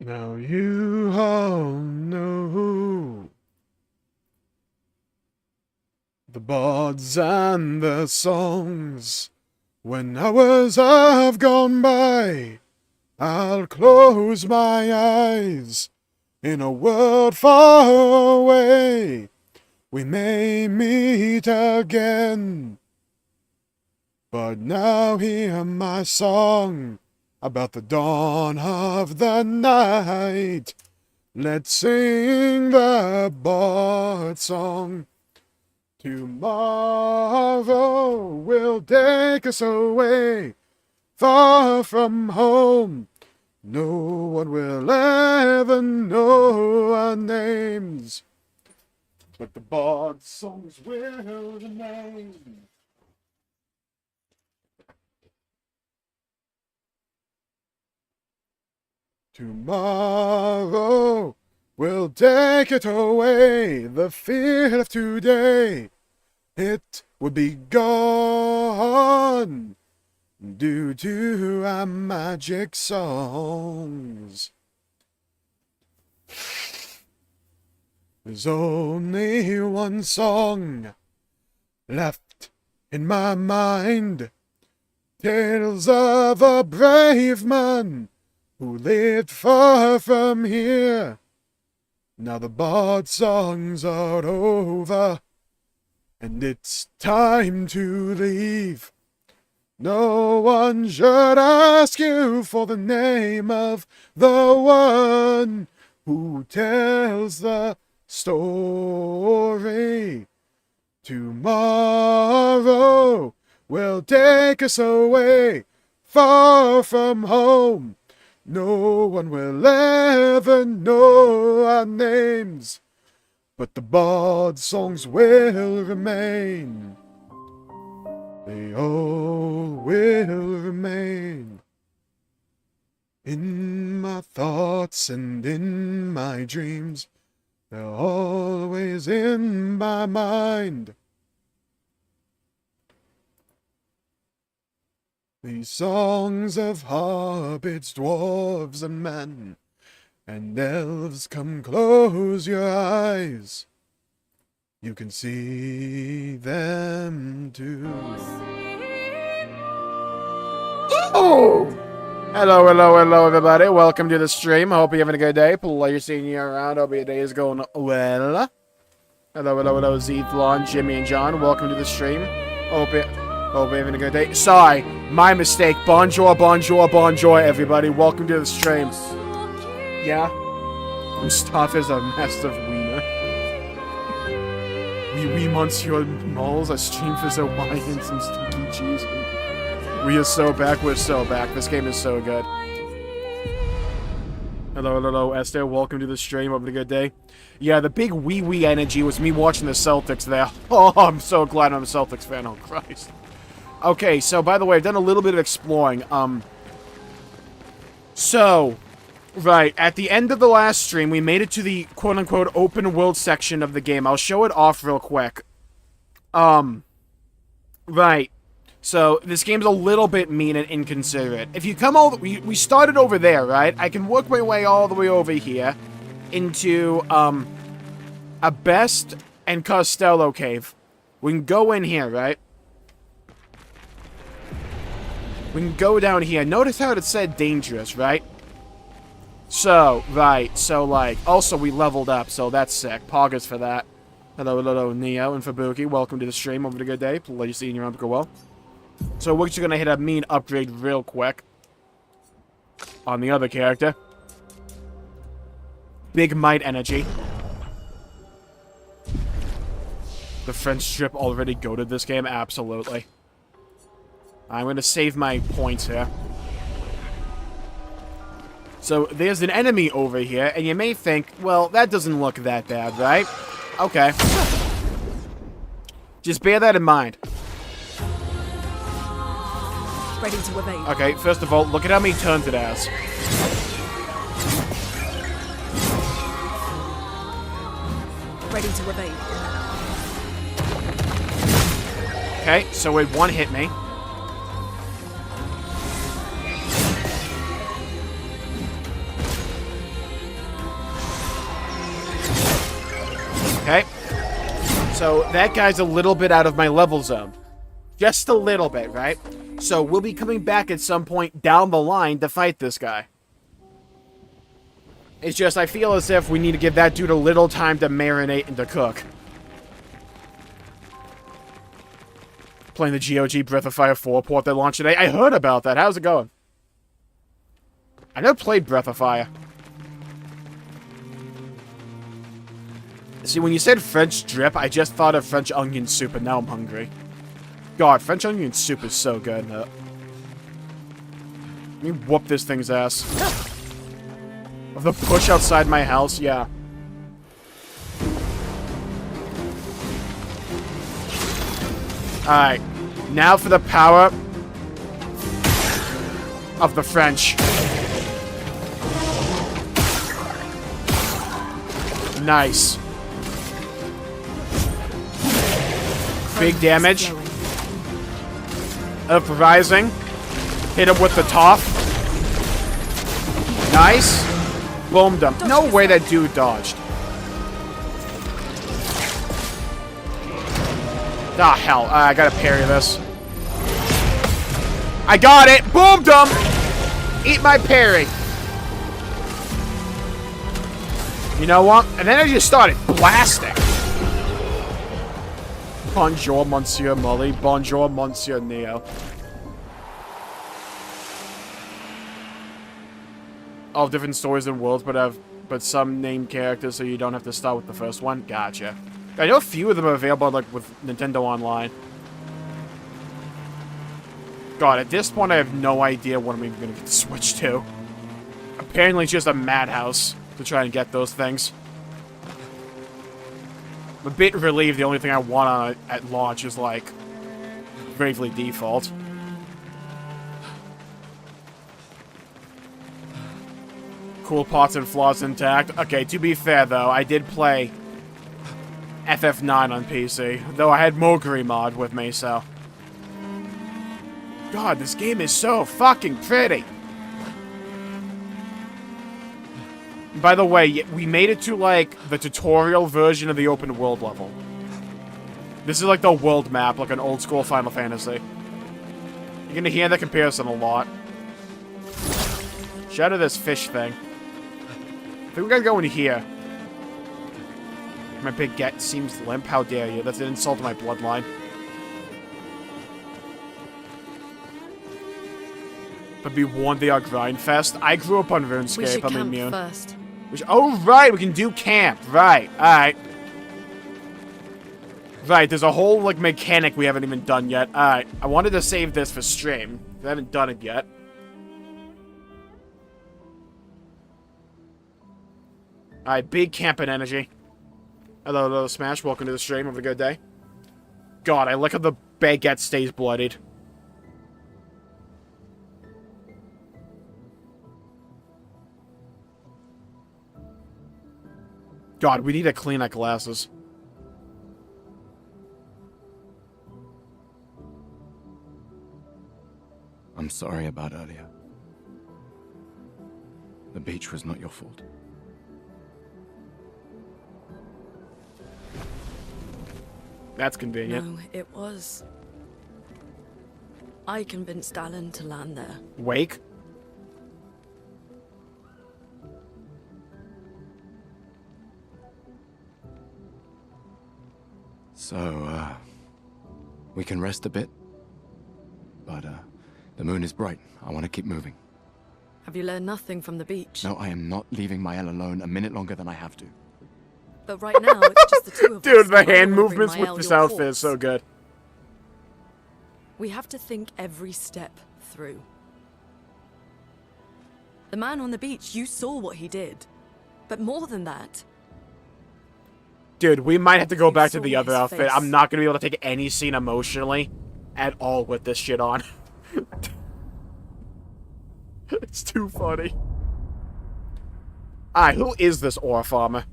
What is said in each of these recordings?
Now you all know the bards and the songs. When hours have gone by, I'll close my eyes. In a world far away, we may meet again. But now hear my song about the dawn of the night. Let's sing the bard song. Tomorrow will take us away, far from home. No one will ever know our names, but the bard songs will remain. Tomorrow will take it away, the fear of today. It will be gone due to our magic songs. There's only one song left in my mind. Tales of a brave man who lived far from here. Now the bard songs are over, and it's time to leave. No one should ask you for the name of the one who tells the story. Tomorrow will take us away, far from home. No one will ever know our names, but the bard songs will remain. They all will remain. In my thoughts and in my dreams, they're always in my mind. These songs of hobbits, dwarves, and men, and elves, come close your eyes. You can see them too. Oh! Hello, everybody. Welcome to the stream. Hope you're having a good day. Pleasure seeing you around. Hope your day is going well. Hello, Zethlon, Jimmy, and John. Welcome to the stream. Hope you're having a good day. Sorry, my mistake. Bonjour, everybody. Welcome to the stream. Yeah? I'm stuff as a massive wiener. We Monsieur Jmulls, I stream for Hawaii and some stinky cheese. We are so back, we're so back. This game is so good. Hello, Esther. Welcome to the stream. Having a good day. Yeah, the big OUI OUI energy was me watching the Celtics there. Oh, I'm so glad I'm a Celtics fan. Oh, Christ. Okay, so, by the way, I've done a little bit of exploring. Right, at the end of the last stream, we made it to the quote-unquote open world section of the game. I'll show it off real quick. Right. So, this game's a little bit mean and inconsiderate. If you come all we started over there, right? I can work my way all the way over here into, a Best and Costello cave. We can go in here, right? We can go down here. Notice how it said dangerous, right? So, right, so, like, also we leveled up, so that's sick. Poggers for that. Hello, Neo and Fabuki. Welcome to the stream. Having a good day. Pleasure seeing you around. Go well. So, we're just gonna hit a mean upgrade real quick on the other character. Big might energy. The French strip already goated this game? Absolutely. I'm gonna save my points here. So, there's an enemy over here, and you may think, well, that doesn't look that bad, right? Okay. Just bear that in mind. Ready to evade. Okay, first of all, look at how many turns it has. Ready to evade. Okay, so it one hit me. Okay. So that guy's a little bit out of my level zone. Just a little bit, right? So we'll be coming back at some point down the line to fight this guy. It's just I feel as if we need to give that dude a little time to marinate and to cook. Playing the GOG Breath of Fire 4 port that launched today. I heard about that. How's it going? I never played Breath of Fire. See, when you said French drip, I just thought of French onion soup, and now I'm hungry. God, French onion soup is so good. Let me whoop this thing's ass. Of the push outside my house, yeah. Alright. Now for the power of the French. Nice. Big damage. Up rising. Hit him with the top. Nice. Boomed him. No way that dude dodged. Ah, hell. I gotta parry this. I got it! Boomed him! Eat my parry. You know what? And then I just started blasting. Bonjour, Monsieur Mully. Bonjour, Monsieur Neo. All different stories and worlds, but some named characters, so you don't have to start with the first one. Gotcha. I know a few of them are available, like, with Nintendo Online. God, at this point, I have no idea what I'm even going to get the Switch to. Apparently, it's just a madhouse to try and get those things. I'm a bit relieved the only thing I want on it at launch is, like, Bravely Default. Cool parts and flaws intact. Okay, to be fair, though, I did play FF9 on PC, though I had Moguri mod with me, so... God, this game is so fucking pretty! By the way, we made it to, like, the tutorial version of the open world level. This is like the world map, like an old school Final Fantasy. You're gonna hear the comparison a lot. Shout out this fish thing. I think we gotta go in here. My big get seems limp. How dare you? That's an insult to my bloodline. But be warned, they are grindfest. I grew up on RuneScape. We should I'm camp immune. first. Oh, right, we can do camp. Right, alright. Right, there's a whole, like, mechanic we haven't even done yet. Alright, I wanted to save this for stream. I haven't done it yet. Alright, big camping energy. Hello, hello, Smash. Welcome to the stream. Have a good day. God, I like how the baguette stays bloodied. God, we need to clean our glasses. I'm sorry about earlier. The beach was not your fault. That's convenient. No, it was. I convinced Alan to land there. Wake? So, we can rest a bit. But, the moon is bright. I want to keep moving. Have you learned nothing from the beach? No, I am not leaving Mael alone a minute longer than I have to. But right now, it's just the two of us. Dude, the I don't hand wanna bring movements with Mael this your outfit is corpse. so good. We have to think every step through. The man on the beach, you saw what he did. But more than that, Dude, we might have to go You back to saw the other his outfit. face. I'm not going to be able to take any scene emotionally at all with this shit on. It's too funny. Alright, who is this ore farmer?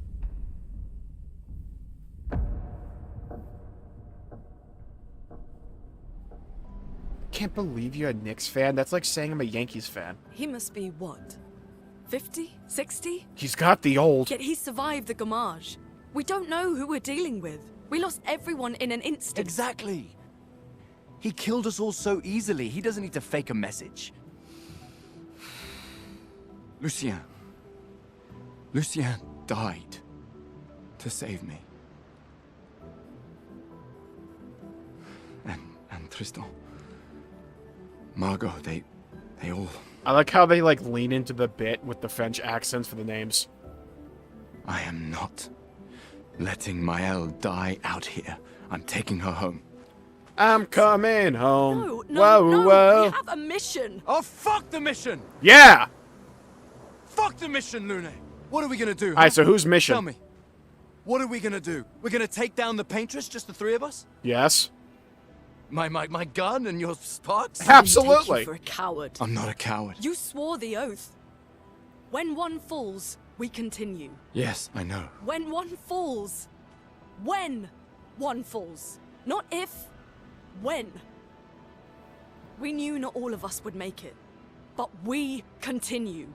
Can't believe you're a Knicks fan. That's like saying I'm a Yankees fan. he must be what? 50? 60? He's got the old... Yet he survived the Gamage. We don't know who we're dealing with. We lost everyone in an instant. Exactly. He killed us all so easily. He doesn't need to fake a message. Lucien. Lucien died to save me. And Tristan. Margot, they all... I like how they, like, lean into the bit with the French accents for the names. I am not letting Maëlle die out here. I'm taking her home. I'm coming home. No, no, whoa, no. whoa. We have a mission. Oh, fuck the mission! Yeah! Fuck the mission, Lune! What are we gonna do? Alright, so whose mission? Tell me. What are we gonna do? We're gonna take down the paintress, just the three of us? Yes. My gun and your sparks? Absolutely. Take you for a coward. I'm not a coward. You swore the oath. When one falls, we continue. Yes, I know. When one falls. When one falls. Not if. When. We knew not all of us would make it. But we continue.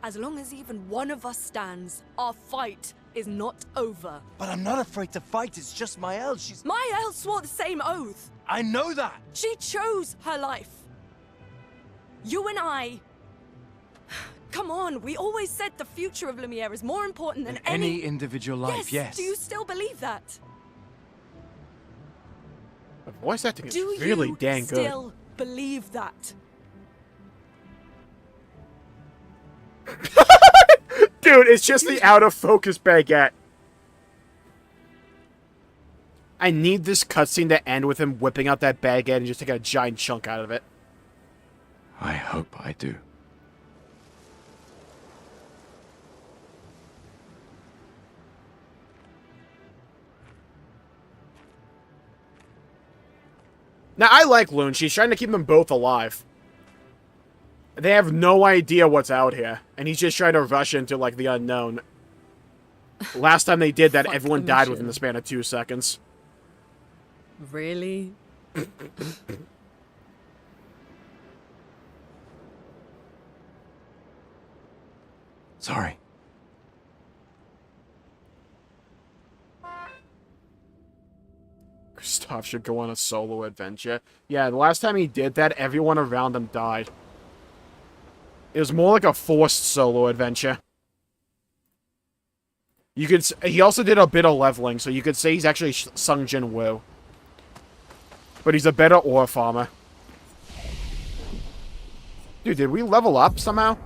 As long as even one of us stands, our fight is not over. But I'm not afraid to fight, it's just Maëlle, she's... Maëlle swore the same oath. I know that! She chose her life. You and I... Come on, we always said the future of Lumiere is more important than Any individual life, yes. Do you still believe that? The voice acting is Do really you dang good. still believe that? Dude, it's just the out of focus baguette. I need this cutscene to end with him whipping out that baguette and just taking a giant chunk out of it. I hope I do. Now, I like Lune. She's trying to keep them both alive. They have no idea what's out here, and he's just trying to rush into, like, the unknown. Last time they did that, Fuck everyone the died mission. within the span of 2 seconds. Really? Sorry. Kristoff should go on a solo adventure. Yeah, the last time he did that, everyone around him died. It was more like a forced solo adventure. You could. He also did a bit of leveling, so you could say he's actually Sung Jin Woo. But he's a better ore farmer. Dude, did we level up somehow?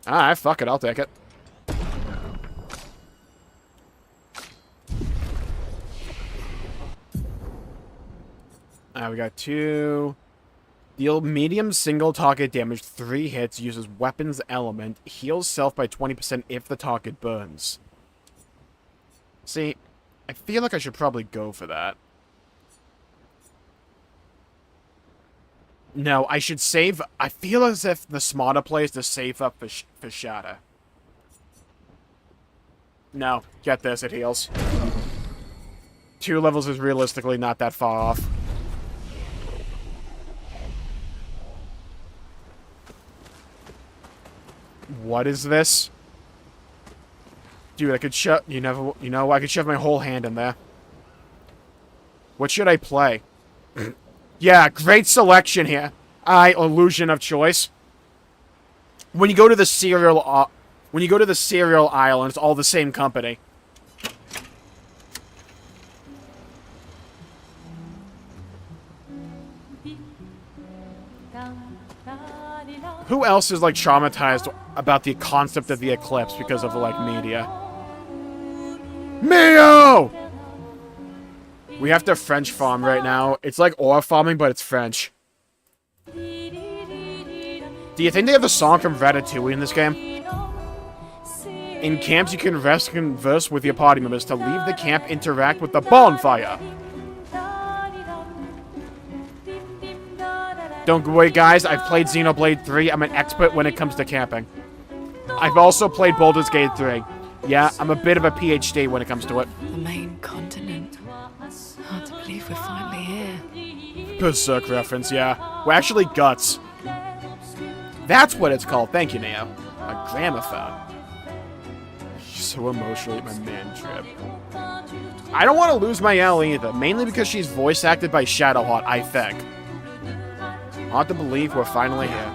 Alright, fuck it, I'll take it. Alright, we got 2. Deal medium single target damage 3 hits, uses weapons element, heals self by 20% if the target burns. See, I feel like I should probably go for that. No, I should save... I feel as if the smarter play is to save up for Shadow. No, get this, it heals. 2 levels is realistically not that far off. What is this? Dude, I could shove... You know, I could shove my whole hand in there. What should I play? Yeah, great selection here. Illusion of choice. When you go to the cereal aisle, and it's all the same company. Who else is, like, traumatized about the concept of the eclipse because of, like, media? Mio! We have to French farm right now. It's like ore farming, but it's French. Do you think they have the song from Ratatouille in this game? In camps, you can rest and converse with your party members. To leave the camp, interact with the bonfire. Don't worry, guys. I've played Xenoblade 3. I'm an expert when it comes to camping. I've also played Baldur's Gate 3. Yeah, I'm a bit of a PhD when it comes to it. The main continent. Hard to believe we're finally here. Berserk reference, yeah. We're actually Guts. That's what it's called. Thank you, Neo. A gramophone. so emotionally at my man trip. I don't want to lose my L either, mainly because she's voice acted by Shadowheart, I think. Hard to believe we're finally here.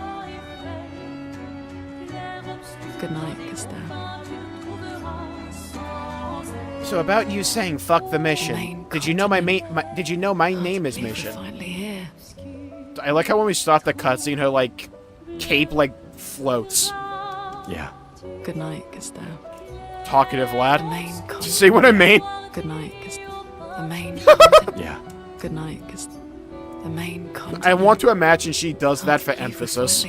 Good night, Gustav. So about you saying fuck the mission. Did you know my name is Mission? Finally here. I like how when we start the cutscene, her like cape like floats. Yeah. Good night, Gustav. Talkative lad. The main Do you see what I mean? Good night, Gustav. The main Yeah. Good night, Gustav. The main continent. I want to imagine she does that for emphasis.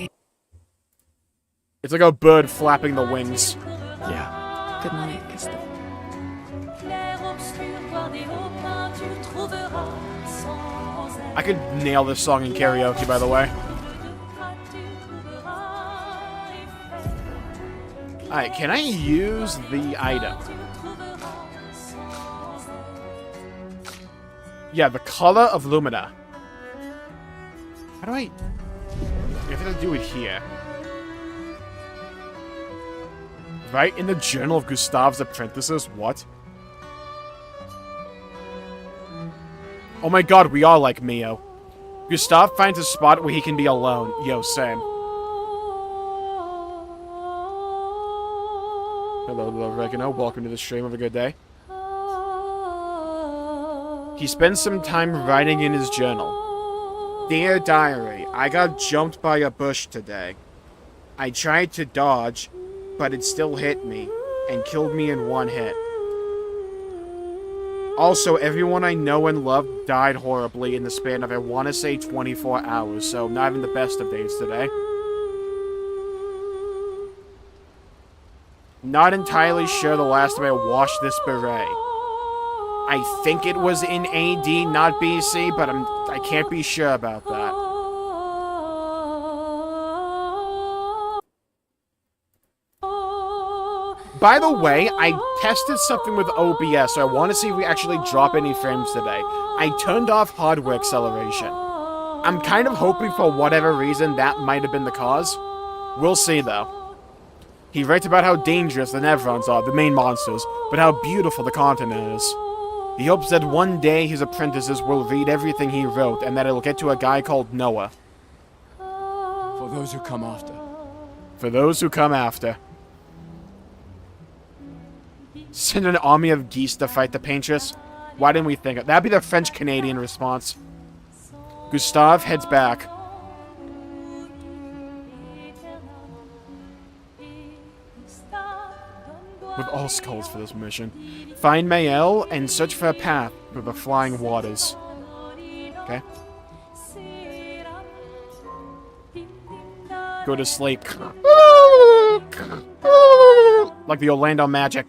It's like a bird flapping the wings. Yeah. Good night, Gustav. I could nail this song in karaoke, by the way. Alright, can I use the item? Yeah, the color of Lumina. How do I have to do it here? Right in the Journal of Gustav's Apprentices? What? Oh my god, we are like Mio. Gustav finds a spot where he can be alone. Yo, same. Hello, Oregano. Welcome to the stream. Have a good day. He spends some time writing in his journal. Dear Diary, I got jumped by a bush today. I tried to dodge, but it still hit me, and killed me in one hit. Also, everyone I know and love died horribly in the span of, I want to say, 24 hours, so not even the best of days today. Not entirely sure the last time I washed this beret. I think it was in AD, not BC, but I can't be sure about that. By the way, I tested something with OBS, so I want to see if we actually drop any frames today. I turned off hardware acceleration. I'm kind of hoping for whatever reason that might have been the cause. We'll see, though. He writes about how dangerous the Nevrons are, the main monsters, but how beautiful the continent is. He hopes that one day his apprentices will read everything he wrote, and that it'll get to a guy called Noah. For those who come after. For those who come after. Send an army of geese to fight the Paintress? Why didn't we think of that'd be the French-Canadian response. Gustav heads back. With all skulls for this mission. Find Mael and search for a path through the flying waters. Okay. Go to sleep. Like the Orlando Magic.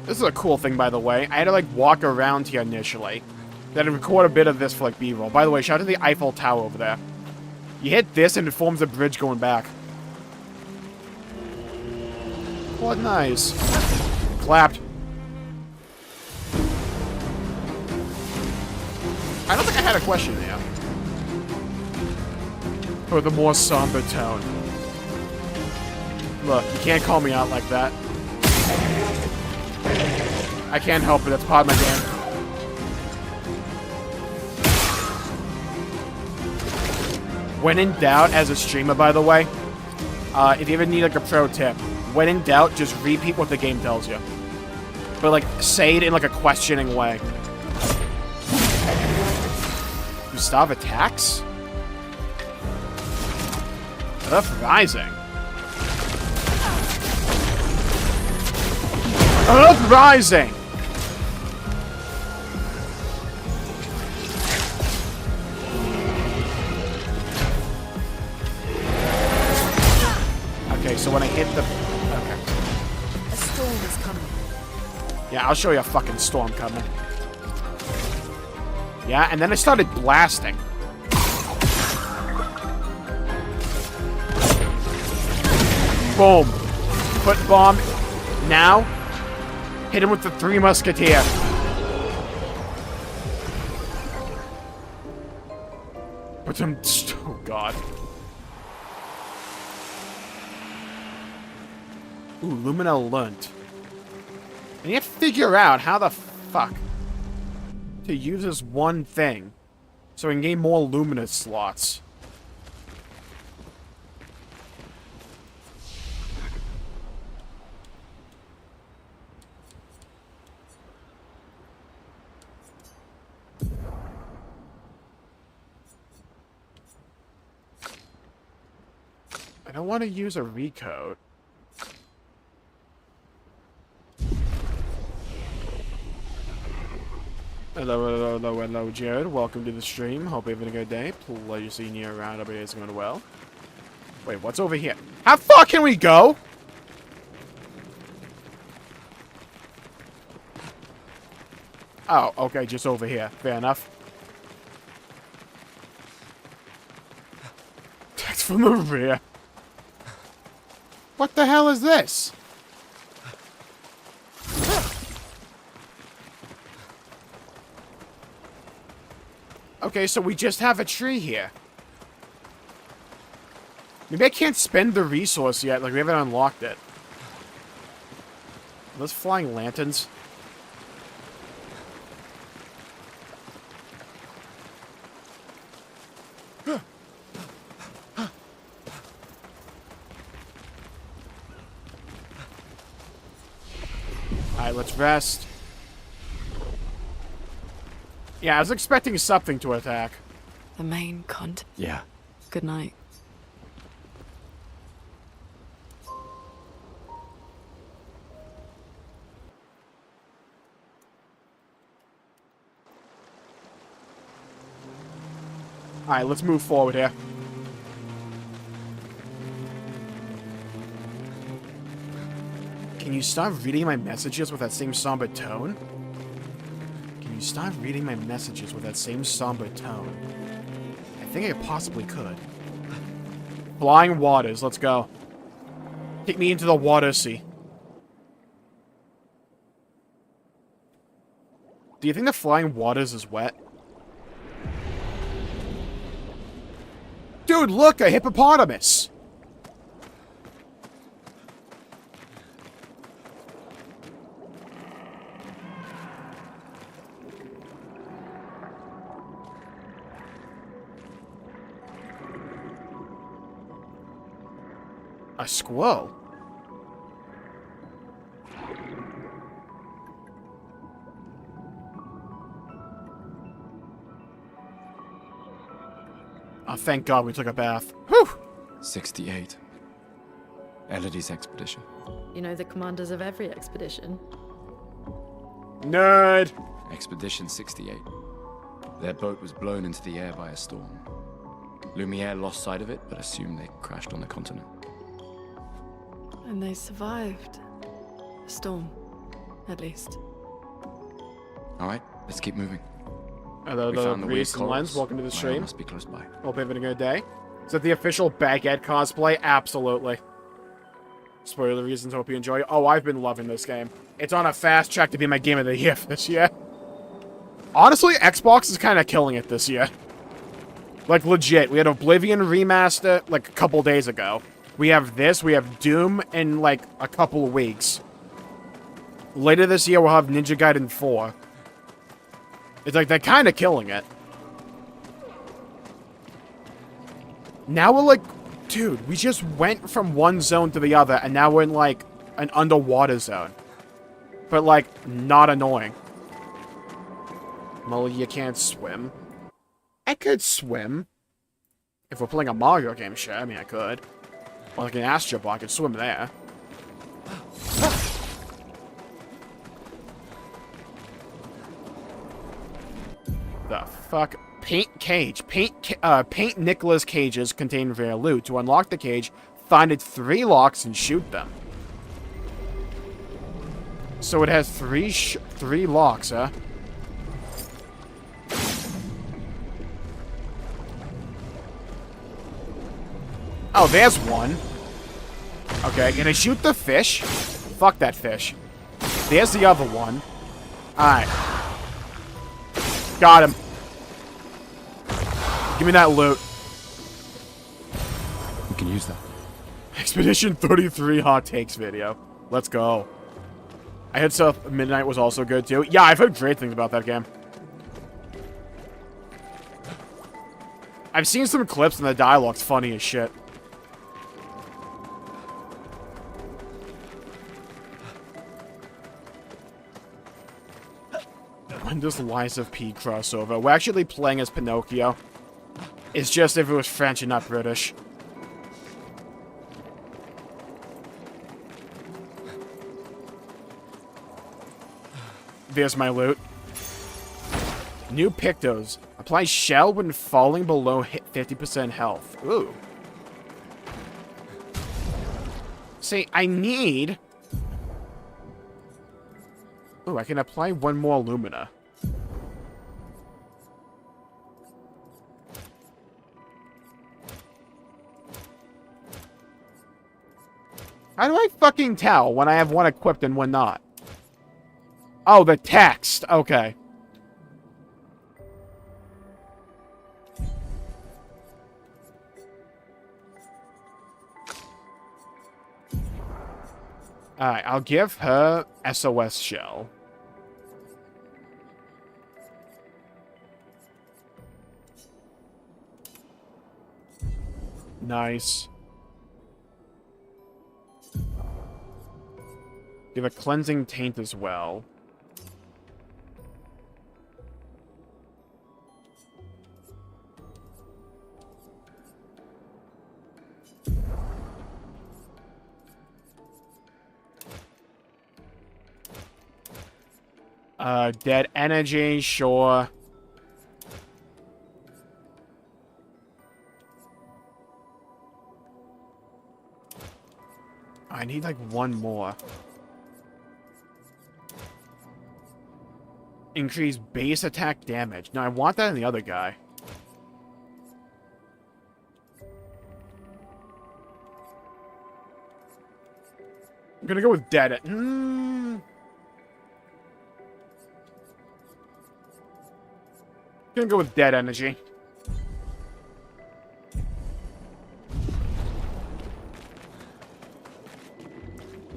This is a cool thing, by the way. I had to, like, walk around here initially. Then I record a bit of this for, like, B-roll. By the way, shout out to the Eiffel Tower over there. You hit this and it forms a bridge going back. What nice. Clapped. I don't think I had a question there. Or the more somber tone. Look, you can't call me out like that. I can't help it, it's part of my game. When in doubt, as a streamer, by the way, if you ever need, like, a pro tip, when in doubt, just repeat what the game tells you. But, like, say it in, like, a questioning way. Gustav attacks? Earth Rising. Earth Rising! Okay, so when I hit the... Okay. A storm is coming. Yeah, I'll show you a fucking storm coming. Yeah, and then I started blasting. Boom. Put bomb. Now, hit him with the Three Musketeer. But I'm... Oh, God. Ooh, Lumina learnt. And you have to figure out how the fuck to use this one thing so we can gain more Lumina slots. I don't want to use a recode. Hello, Jared. Welcome to the stream. Hope you're having a good day. Pleasure seeing you around. Everything's going well. Wait, what's over here? How far can we go? Oh, okay, just over here. Fair enough. Text from the rear. What the hell is this? Okay, so we just have a tree here. Maybe I can't spend the resource yet, like we haven't unlocked it. Are those flying lanterns? Alright, let's rest. Yeah, I was expecting something to attack. The main content. Yeah. Good night. Alright, let's move forward here. Can you stop reading my messages with that same somber tone? Can you stop reading my messages with that same somber tone? I think I possibly could. Flying waters, let's go. Take me into the water sea. Do you think the flying waters is wet? Dude, look, a hippopotamus! A squirrel? Oh, thank God we took a bath. Whew! 68. Elodie's expedition. You know the commanders of every expedition. Nerd! Expedition 68. Their boat was blown into the air by a storm. Lumiere lost sight of it, but assumed they crashed on the continent. And they survived. The storm, at least. Alright, let's keep moving. Hello, We found the weird Reese and Lens. corals. Welcome to the Mayor stream. must be close by. Hope you're having a good day. Is that the official Baguette cosplay? Absolutely. Spoiler reasons, hope you enjoy. Oh, I've been loving this game. It's on a fast track to be my game of the year for this year. Honestly, Xbox is kind of killing it this year. Like, legit. We had Oblivion remaster, like, a couple days ago. We have this, we have Doom in, like, a couple of weeks. Later this year, we'll have Ninja Gaiden 4. It's like, they're kind of killing it. Now we're like, dude, we just went from one zone to the other, and now we're in, like, an underwater zone. But, like, not annoying. Well, you can't swim. I could swim. If we're playing a Mario game, sure, I mean, I could. Or like an Astro Ball, I could swim there. The fuck? Paint cage. Paint Nicola's cages contain rare loot. To unlock the cage, find its 3 locks and shoot them. So it has 3 locks, huh? Oh, there's one. Okay, can I shoot the fish? Fuck that fish. There's the other one. Alright. Got him. Give me that loot. We can use that. Expedition 33 hot takes video. Let's go. I heard stuff Midnight was also good too. Yeah, I've heard great things about that game. I've seen some clips and the dialogue's funny as shit. When does Lies of P crossover? We're actually playing as Pinocchio. It's just if it was French and not British. There's my loot. New Pictos. Apply shell when falling below 50% health. Ooh. See, I need... Ooh, I can apply one more Lumina. How do I fucking tell when I have one equipped and one not? Oh, the text. Okay. Alright, I'll give her SOS shell. Nice. Give a cleansing taint as well. Dead energy, sure. I need like one more. Increase base attack damage. No, I want that in the other guy. I'm gonna go with dead. Gonna go with dead energy.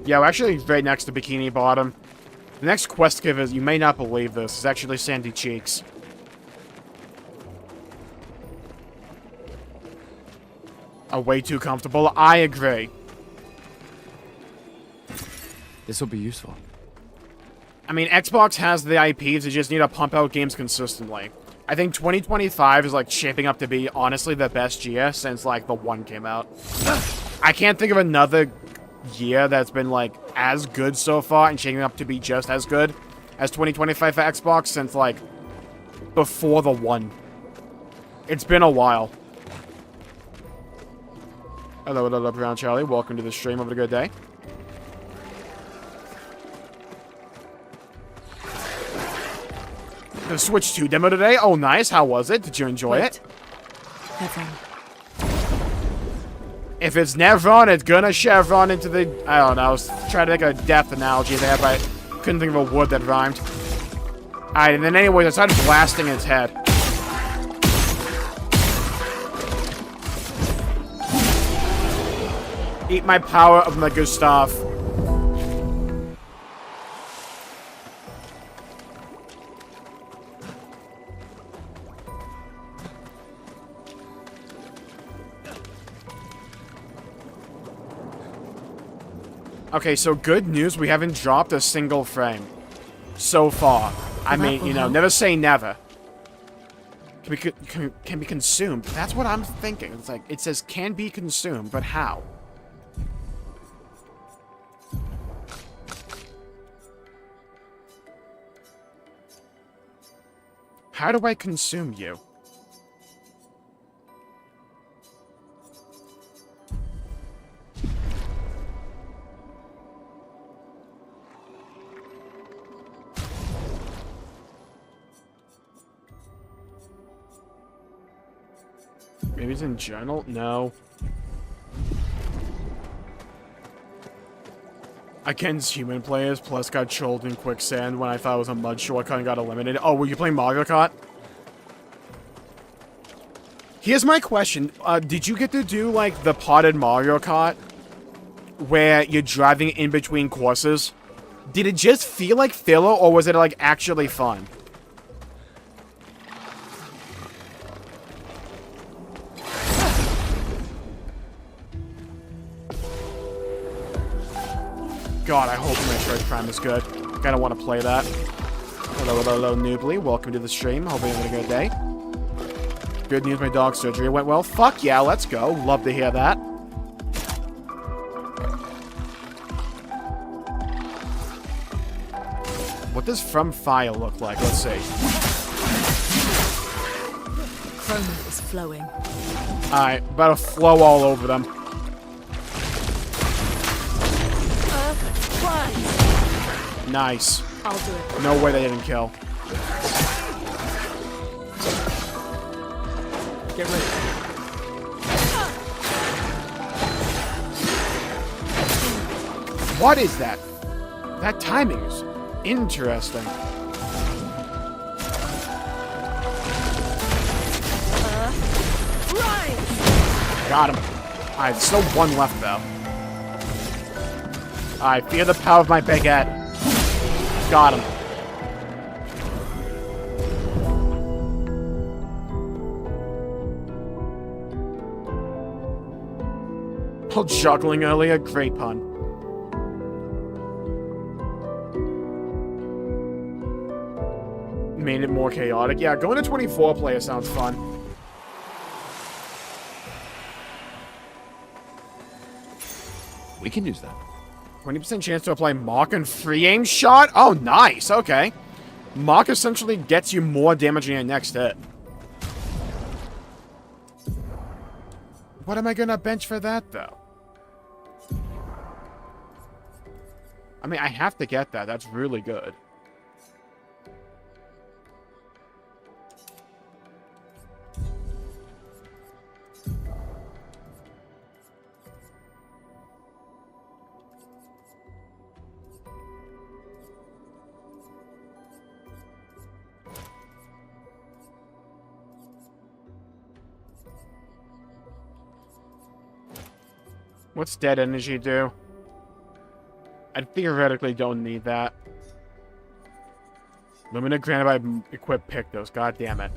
Yeah, we're actually right next to Bikini Bottom. The next quest giver, you may not believe this, is actually Sandy Cheeks. Way too comfortable. I agree. This will be useful. I mean, Xbox has the IPs, they just need to pump out games consistently. I think 2025 is, like, shaping up to be, honestly, the best year since, like, the 1 came out. I can't think of another year that's been, like, as good so far and shaping up to be just as good as 2025 for Xbox since, like, before the 1. It's been a while. Hello, hello, Brown Charlie. Welcome to the stream. Have a good day. The Switch 2 demo today? Oh, nice. How was it? Did you enjoy it? Never. If it's Nevron, it's gonna chevron into the... I don't know. I was trying to make a death analogy there, but I couldn't think of a word that rhymed. Alright, and then anyways, I started blasting its head. Eat my power of my Gustav. Okay, so good news, we haven't dropped a single frame. So far. I mean, you know, never say never. Can be consumed. That's what I'm thinking. It's like, it says can be consumed, but how? How do I consume you? Maybe it's in journal? No. Against human players, plus got trolled in quicksand when I thought it was a mud shortcut and got eliminated. Oh, were you playing Mario Kart? Here's my question. Did you get to do, like, the potted Mario Kart? Where you're driving in between courses? Did it just feel like filler, or was it, like, actually fun? God, I hope Metroid Prime is good. Kinda want to play that. Hello, hello, hello, Noobly. Welcome to the stream. Hope you're having a good day. Good news, my dog's surgery went well. Fuck yeah, let's go. Love to hear that. What does From Fire look like? Let's see. Chroma is flowing. Alright, about to flow all over them. Rise. Nice. I'll do it. No way they didn't kill. Get ready. What is that? That timing is interesting. Rise. Got him. Alright, still one left though. I fear the power of my baguette. Got him. While juggling earlier, great pun. Made it more chaotic. Yeah, going to 24 player sounds fun. We can use that. 20% chance to apply Mock and free aim shot? Oh, nice. Okay. Mock essentially gets you more damage in your next hit. What am I gonna bench for that, though? I mean, I have to get that. That's really good. What's dead energy do? I theoretically don't need that. Lumina granted by equip Pictos. God damn it.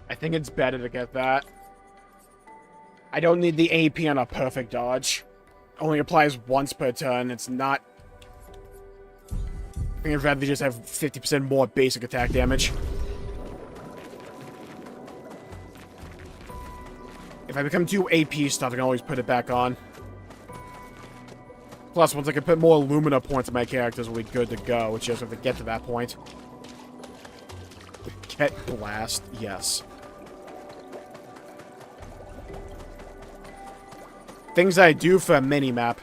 I think it's better to get that. I don't need the AP on a perfect dodge. Only applies once per turn. It's not... I think I'd rather just have 50% more basic attack damage. If I become too AP stuff, I can always put it back on. Plus, once I can put more Lumina points on my characters, we'll be good to go. It's just have to get to that point. Get Blast, yes. Things I do for a mini-map.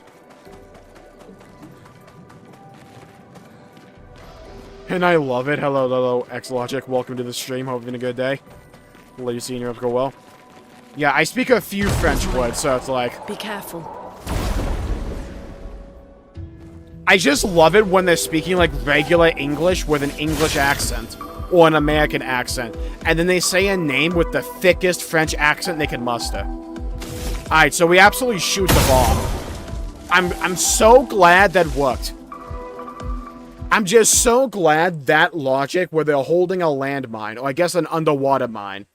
And I love it. Hello, hello, X-Logic. Welcome to the stream. Hope you're having a good day. Let you see in Europe go well. Yeah, I speak a few French words, so it's like... Be careful. I just love it when they're speaking like regular English with an English accent. Or an American accent. And then they say a name with the thickest French accent they can muster. Alright, so we absolutely shoot the bomb. I'm so glad that worked. I'm just so glad that logic where they're holding a landmine, or I guess an underwater mine,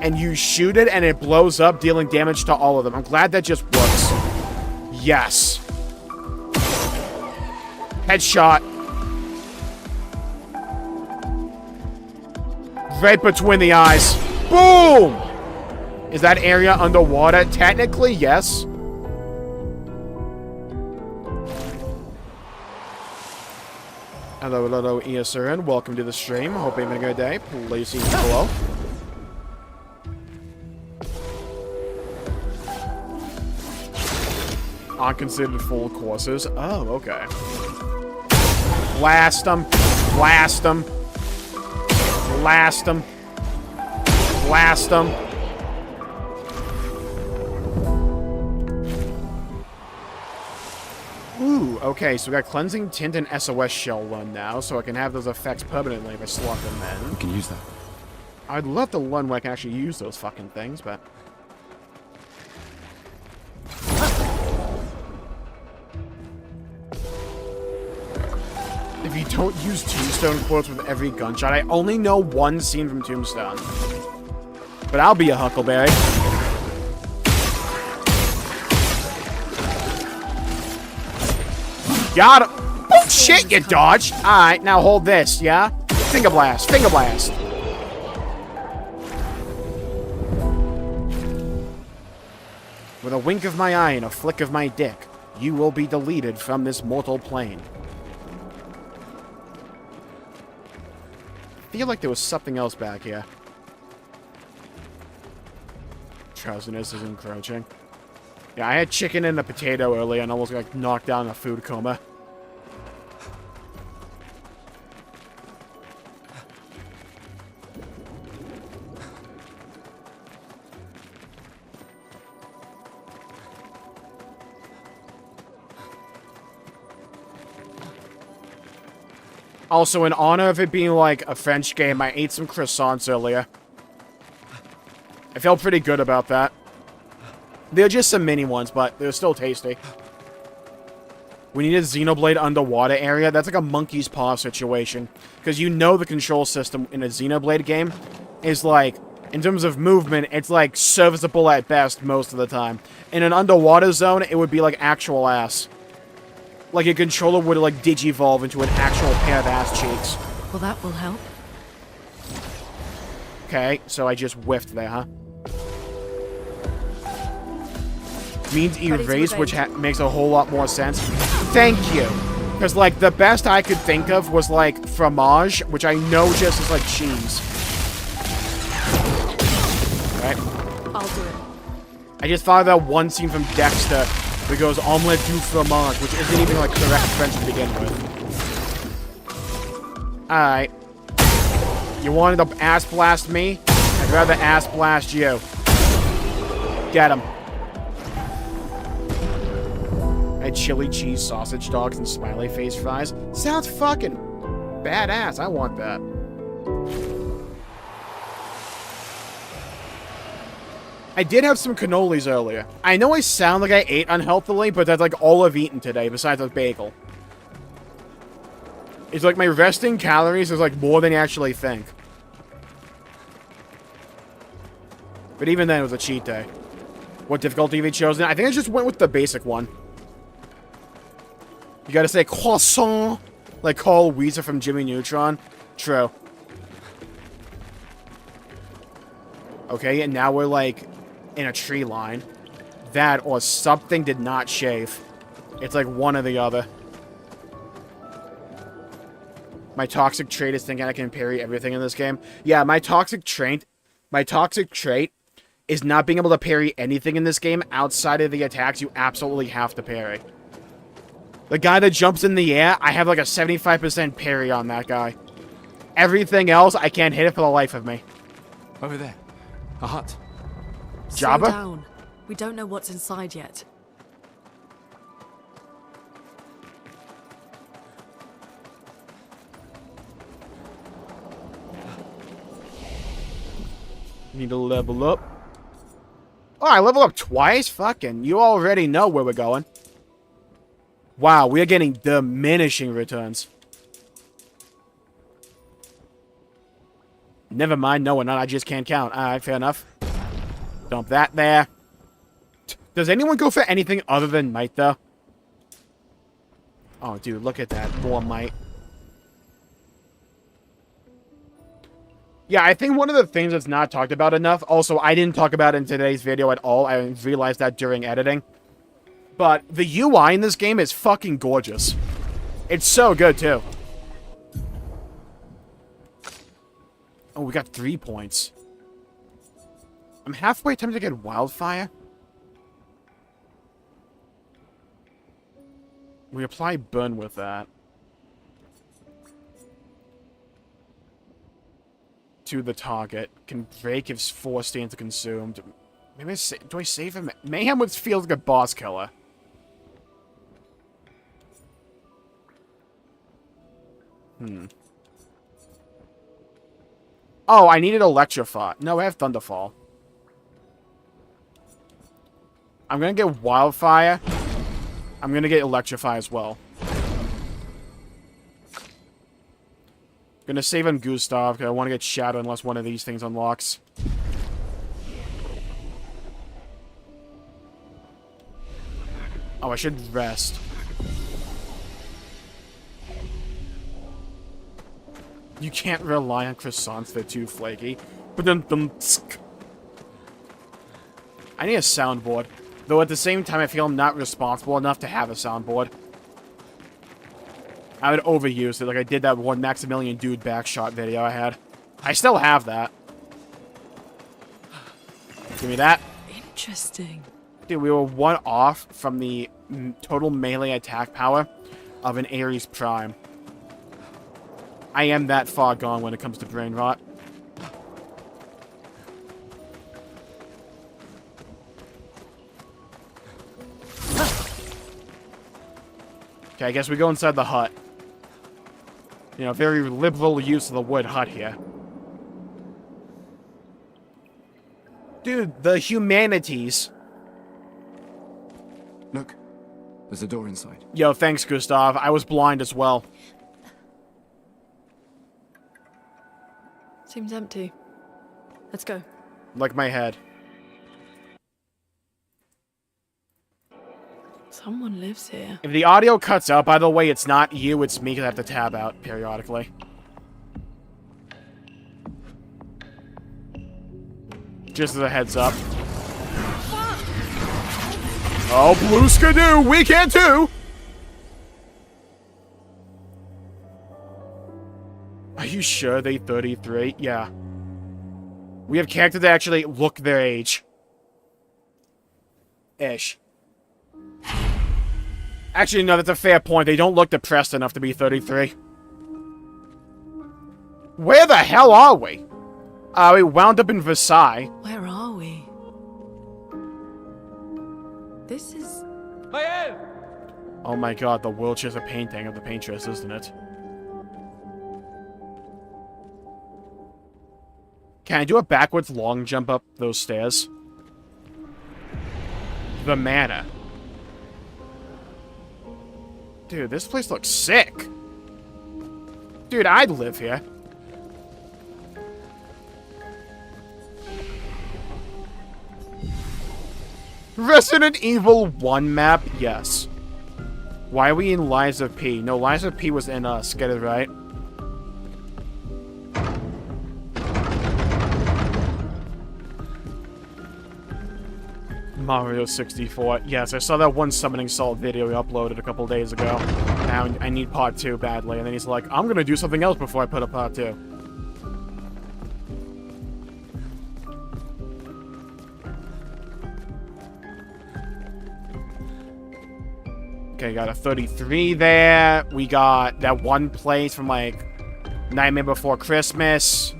and you shoot it and it blows up, dealing damage to all of them. I'm glad that just works. Yes. Headshot. Right between the eyes. Boom! Is that area underwater? Technically, yes. Hello, hello, ESRN. Welcome to the stream. Hope you're having a good day. Please see me below. aren't considered full courses. Oh, okay. Blast them. Blast them. Blast them. Blast them. Ooh, okay, so we got Cleansing Tint and SOS Shell Run now, so I can have those effects permanently if I slot them in. We can use that. I'd love to learn where I can actually use those fucking things, but... If you don't use Tombstone quotes with every gunshot, I only know one scene from Tombstone. But I'll be a Huckleberry. Got him! Oh shit, you dodged! Alright, now hold this, yeah? Finger blast, finger blast. With a wink of my eye and a flick of my dick, you will be deleted from this mortal plane. I feel like there was something else back here. Drowsiness is encroaching. Yeah, I had chicken and a potato earlier and almost got knocked down in a food coma. Also, in honor of it being like a French game, I ate some croissants earlier. I felt pretty good about that. They're just some mini ones, but they're still tasty. We need a Xenoblade underwater area. That's like a monkey's paw situation. Because you know the control system in a Xenoblade game is like, in terms of movement, it's like serviceable at best most of the time. In an underwater zone, it would be like actual ass. Like a controller would like digivolve into an actual pair of ass cheeks. Well, that will help. Okay, so I just whiffed there, huh? Means erase, which makes a whole lot more sense. Thank you. Because, like, the best I could think of was, like, fromage, which I know just is, like, cheese. Right? I'll do it. I just thought of that one scene from Dexter that goes, omelette du fromage, which isn't even, like, correct French to begin with. Alright. You wanted to ass blast me? I'd rather ass blast you. Get him. I had chili cheese sausage dogs and smiley face fries. Sounds fucking badass. I want that. I did have some cannolis earlier. I know I sound like I ate unhealthily, but that's like all I've eaten today besides a bagel. It's like my resting calories is like more than you actually think. But even then, it was a cheat day. What difficulty have you chosen? I think I just went with the basic one. You gotta say croissant, like Carl Weezer from Jimmy Neutron. True. Okay, and now we're like in a tree line. That or something did not shave. It's like one or the other. My toxic trait is thinking I can parry everything in this game. Yeah, my toxic trait is not being able to parry anything in this game outside of the attacks you absolutely have to parry. The guy that jumps in the air, I have like a 75% parry on that guy. Everything else, I can't hit it for the life of me. Over there. A hut. Slow Jabba? down. We don't know what's inside yet. Need to level up. Oh, I level up twice? Fucking, you already know where we're going. Wow, we are getting diminishing returns. Never mind, no, we're not. I just can't count. Alright, fair enough. Dump that there. Does anyone go for anything other than might, though? Oh, dude, look at that. More might. Yeah, I think one of the things that's not talked about enough, also, I didn't talk about it in today's video at all. I realized that during editing. But the UI in this game is fucking gorgeous. It's so good, too. Oh, we got 3 points. I'm halfway tempted to get Wildfire. We apply burn with that. To the target. Can break if force stands consumed. Maybe do I save him? Mayhem would feel like a boss killer. Oh, I needed Electrify. No, I have Thunderfall. I'm gonna get Wildfire. I'm gonna get Electrify as well. Gonna save him Gustav, because I want to get Shadow unless one of these things unlocks. Oh, I should rest. You can't rely on croissants, they're too flaky. But then, I need a soundboard. Though at the same time, I feel I'm not responsible enough to have a soundboard. I would overuse it, like I did that one Maximilian Dude backshot video I had. I still have that. Give me that. Interesting. Dude, we were one off from the total melee attack power of an Ares Prime. I am that far gone when it comes to brain rot. Okay, I guess we go inside the hut. You know, very liberal use of the word hut here. Dude, the humanities. Look, there's a door inside. Yo, thanks, Gustav. I was blind as well. Seems empty. Let's go. Like my head. Someone lives here. If the audio cuts out, by the way, it's not you, it's me, because I have to tab out periodically. Just as a heads up. Oh, blue skidoo! We can too! Are you sure they 33? Yeah. We have characters that actually look their age. Ish. Actually, no, that's a fair point. They don't look depressed enough to be 33. Where the hell are we? We wound up in Versailles. Where are we? This is... Oh my god, the wheelchair's a painting of the paintress, isn't it? Can I do a backwards long jump up those stairs? The manor. Dude, this place looks sick. Dude, I'd live here. Resident Evil 1 map? Yes. Why are we in Lies of P? No, Lies of P was in us. Get it right. Mario 64. Yes, I saw that one Summoning Salt video he uploaded a couple days ago. Now I need part 2 badly. And then he's like, I'm gonna do something else before I put up part 2. Okay, got a 33 there. We got that one place from, like, Nightmare Before Christmas.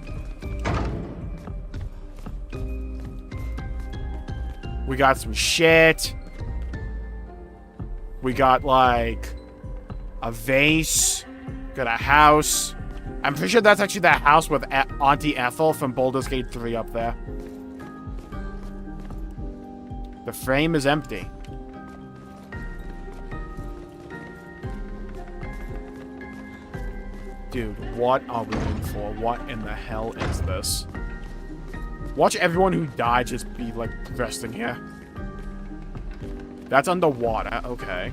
We got some shit. We got, like, a vase. Got a house. I'm pretty sure that's actually that house with Auntie Ethel from Baldur's Gate 3 up there. The frame is empty. Dude, what are we in for? What in the hell is this? Watch everyone who died just be, like, resting here. That's underwater. Okay.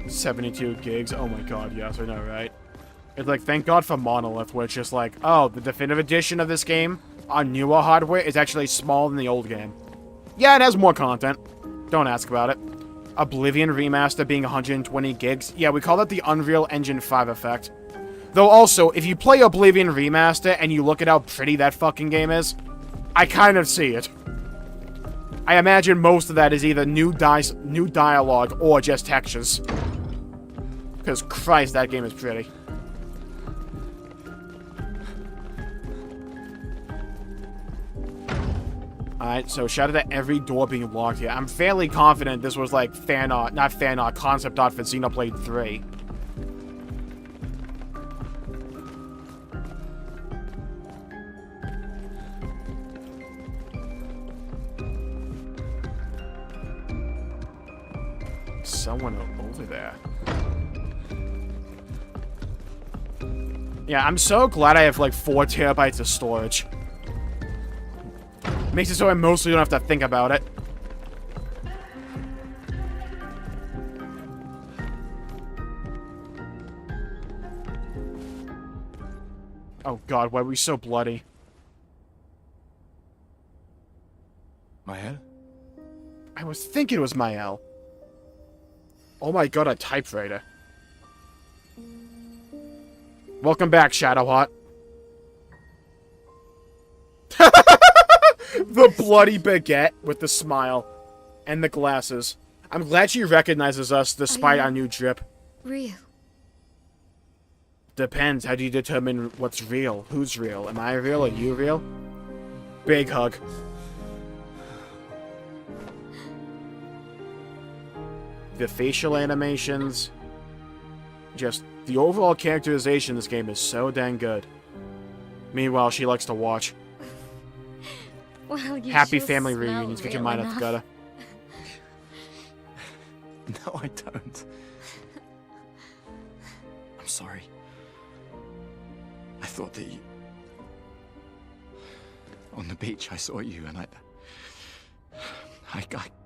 72 gigs. Oh my god, yes, I know, right? It's like, thank god for Monolith, where it's just like, oh, the definitive edition of this game on newer hardware is actually smaller than the old game. Yeah, it has more content. Don't ask about it. Oblivion Remaster being 120 gigs. Yeah, we call that the Unreal Engine 5 effect. Though also, if you play Oblivion Remaster and you look at how pretty that fucking game is, I kind of see it. I imagine most of that is either new dialogue or just textures. Because Christ, that game is pretty. Alright, so shout out to every door being locked here. I'm fairly confident this was like fan art, not fan art, concept art for Xenoblade 3. Someone over there. Yeah, I'm so glad I have like 4 terabytes of storage. Makes it so I mostly don't have to think about it. Oh god, why are we so bloody? Mael? I was thinking it was Mael. Oh my god, a typewriter. Welcome back, Shadowheart. The bloody baguette with the smile and the glasses. I'm glad she recognizes us despite our new drip. Real. Depends. How do you determine what's real? Who's real? Am I real? Are you real? Big hug. The facial animations. Just the overall characterization in this game is so dang good. Meanwhile, she likes to watch. Well, you Happy sure family smell reunions. Get your real mind out the enough. gutter. No, I don't. I'm sorry. I thought that you... On the beach, I saw you and I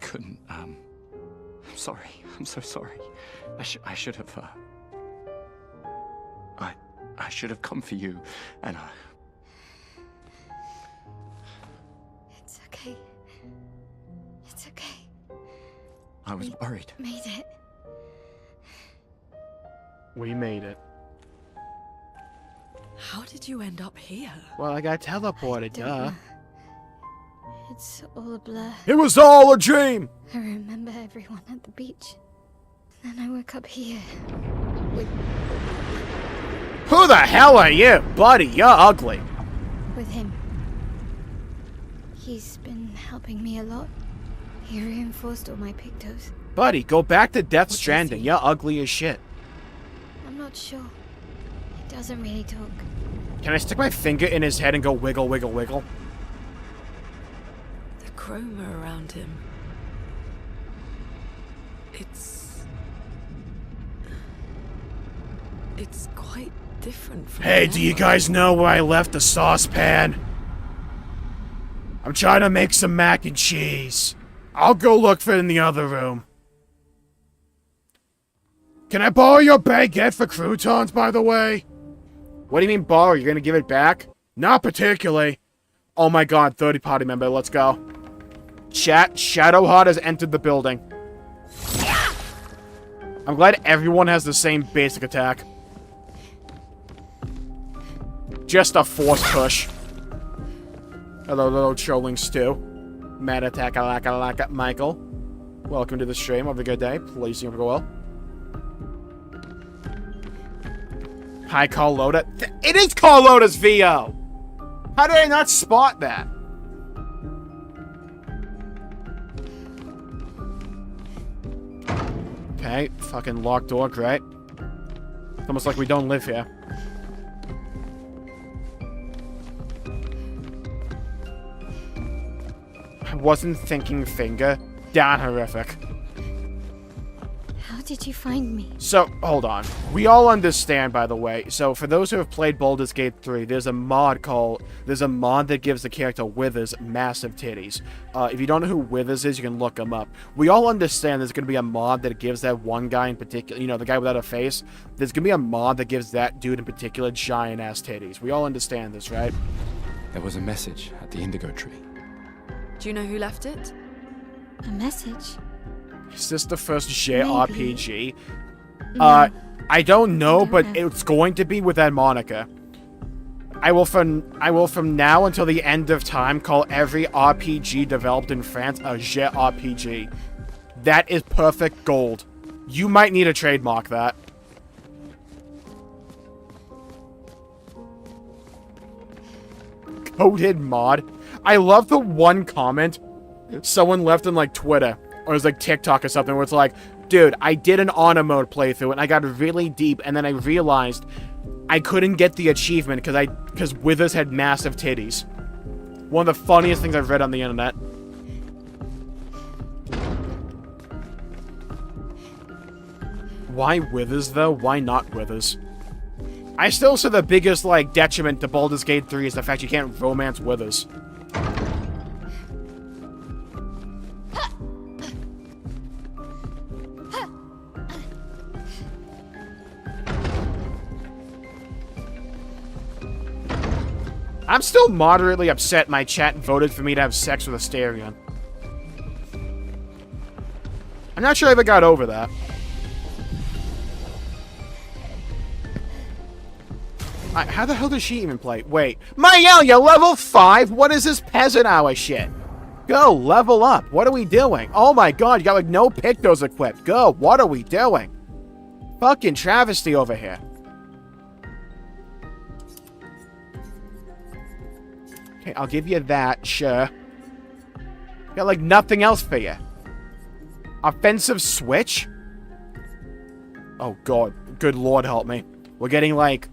couldn't, I'm sorry. I'm so sorry. I should have, I should have come for you, and It's okay. It's okay. I was worried. Made it. We made it. How did you end up here? Well, I got teleported, Don't duh. know. It's all a blur. It was all a dream! I remember everyone at the beach. Then I woke up here. With Who the hell are you? Buddy, you're ugly. him. He's been helping me a lot. He reinforced all my pictos. Buddy, go back to Death What is Stranding. he? You're ugly as shit. I'm not sure. He doesn't really talk. Can I stick my finger in his head and go wiggle, wiggle, wiggle? The chroma around him. It's quite different from Hey, do you guys know where I left the saucepan? I'm trying to make some mac and cheese. I'll go look for it in the other room. Can I borrow your baguette for croutons, by the way? What do you mean borrow? You're gonna give it back? Not particularly. Oh my god, 30 party member, let's go. Chat, Shadowheart has entered the building. I'm glad everyone has the same basic attack. Just a force push. Hello, little trolling stew. Mad attack, alaka, Michael. Welcome to the stream. Have a good day. Please, you go well. Hi, Carlota. It is Carlota's VO! How did I not spot that? Okay, fucking locked door, great. It's almost like we don't live here. I wasn't thinking finger. Damn horrific. How did you find me? So, hold on. We all understand, by the way. So, for those who have played Baldur's Gate 3, there's a mod that gives the character Withers massive titties. If you don't know who Withers is, you can look him up. We all understand there's going to be a mod that gives that one guy in particular, you know, the guy without a face. There's going to be a mod that gives that dude in particular giant-ass titties. We all understand this, right? There was a message at the indigo tree. Do you know who left it? A message? Is this the first JRPG? No. I don't know, Don't but know. it's going to be with that moniker. I will from now until the end of time call every RPG developed in France a JRPG. That is perfect gold. You might need to trademark that. Coded mod. I love the one comment someone left on like Twitter or it was like TikTok or something where it's like, dude, I did an honor mode playthrough and I got really deep and then I realized I couldn't get the achievement because Withers had massive titties. One of the funniest things I've read on the internet. Why Withers though? Why not Withers? I still say the biggest, like, detriment to Baldur's Gate 3 is the fact you can't romance Withers. I'm still moderately upset my chat voted for me to have sex with Asterion. I'm not sure I ever got over that. How the hell does she even play? Wait. Mayel, you're level 5? What is this peasant hour shit? Go, level up. What are we doing? Oh my god, you got like no Pictos equipped. Go, what are we doing? Fucking travesty over here. Okay, I'll give you that, sure. Got like nothing else for you. Offensive switch? Oh god, good lord help me. We're getting like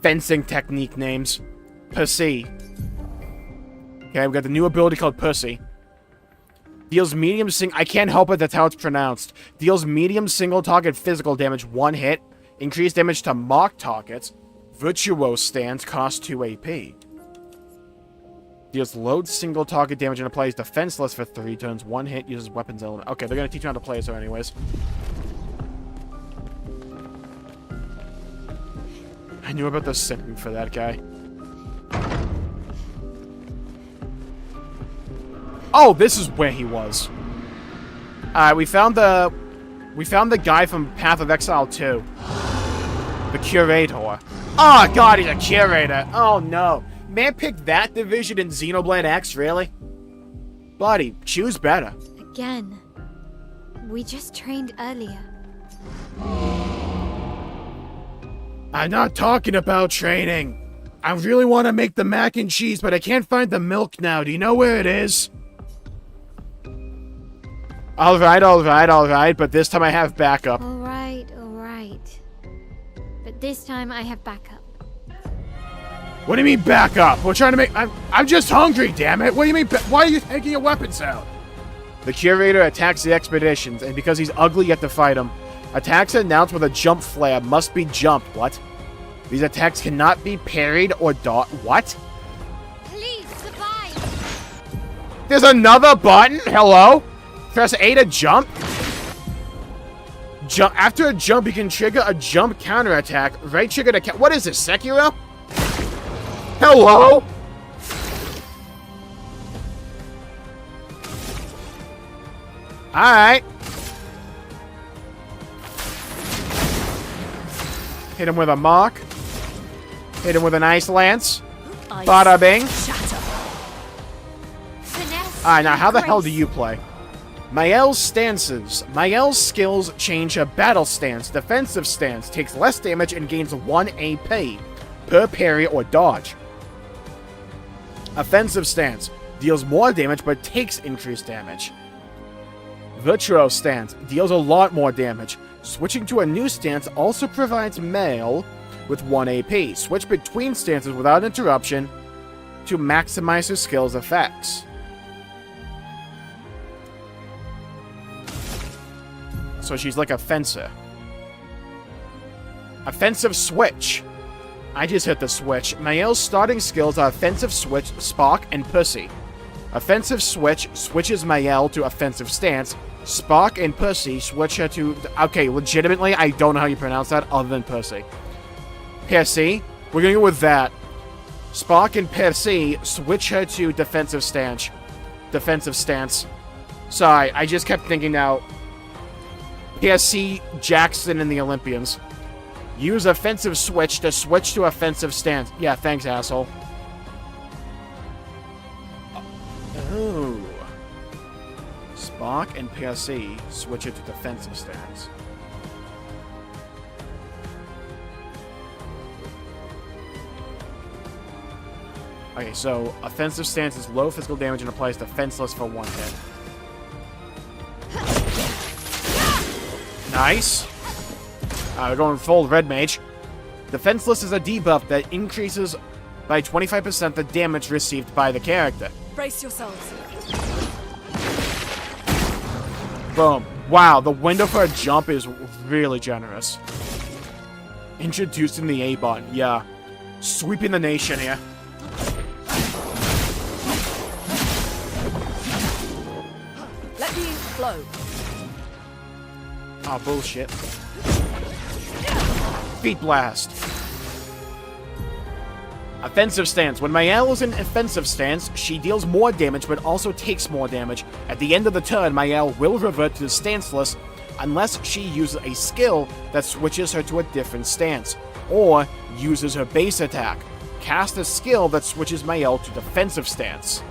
fencing technique names. Pussy. Okay, we got the new ability called Pussy. Deals medium I can't help it, that's how it's pronounced. Deals medium single target physical damage 1 hit. Increased damage to mock targets. Virtuose stance costs 2 AP. Deals load single target damage and applies defenseless for 3 turns. 1 hit, uses weapons element. Okay, they're gonna teach you how to play so anyways. I knew about the simping for that guy. Oh, this is where he was. We found the guy from Path of Exile 2. The Curator. Oh god, he's a Curator. Oh no. Man picked that division in Xenoblade X, really? Buddy, choose better. Again. We just trained earlier. I'm not talking about training. I really want to make the mac and cheese, but I can't find the milk now. Do you know where it is? Alright, but this time I have backup. Alright. But this time I have backup. What do you mean backup? We're trying to make... I'm just hungry, damn it. What do you mean... Why are you taking your weapons out? The Curator attacks the expeditions, and because he's ugly, you have to fight him. Attacks announced with a jump flare must be jumped. What? These attacks cannot be parried or dodged. What? Please survive. There's another button? Hello? Press A to jump? After a jump, you can trigger a jump counterattack. Right trigger to... What is this, Sekiro? Hello? Alright. Hit him with a mock. Hit him with an ice lance. Bada bing. Alright, now how the hell do you play? Mayel's stances. Mayel's skills change her battle stance. Defensive stance takes less damage and gains 1 AP per parry or dodge. Offensive stance deals more damage but takes increased damage. Virtuose stance deals a lot more damage. Switching to a new stance also provides Mayel with 1 AP. Switch between stances without interruption to maximize her skill's effects. So she's like a fencer. Offensive switch. I just hit the switch. Mayel's starting skills are offensive switch, spark, and pussy. Offensive switch switches Mayel to offensive stance. Spark and pussy switch her to... Okay, legitimately, I don't know how you pronounce that other than pussy. Pussy. We're gonna go with that. Spark and pussy switch her to defensive stance. Defensive stance. Sorry, I just kept thinking now. PSC, Jackson, and the Olympians. Use offensive switch to switch to offensive stance. Yeah, thanks, asshole. Oh. Spark and PRC switch it to defensive stance. Okay, so offensive stance is low physical damage and applies defenseless for 1 hit. Nice. We're going full red mage. Defenseless is a debuff that increases by 25% the damage received by the character. Brace yourselves. Boom. Wow, the window for a jump is really generous. Introducing the A button, yeah. Sweeping the nation here. Let me flow. Oh, bullshit. Feet blast. Offensive stance. When Mael is in offensive stance, she deals more damage but also takes more damage. At the end of the turn, Mael will revert to stanceless unless she uses a skill that switches her to a different stance, or uses her base attack. Cast a skill that switches Mael to defensive stance.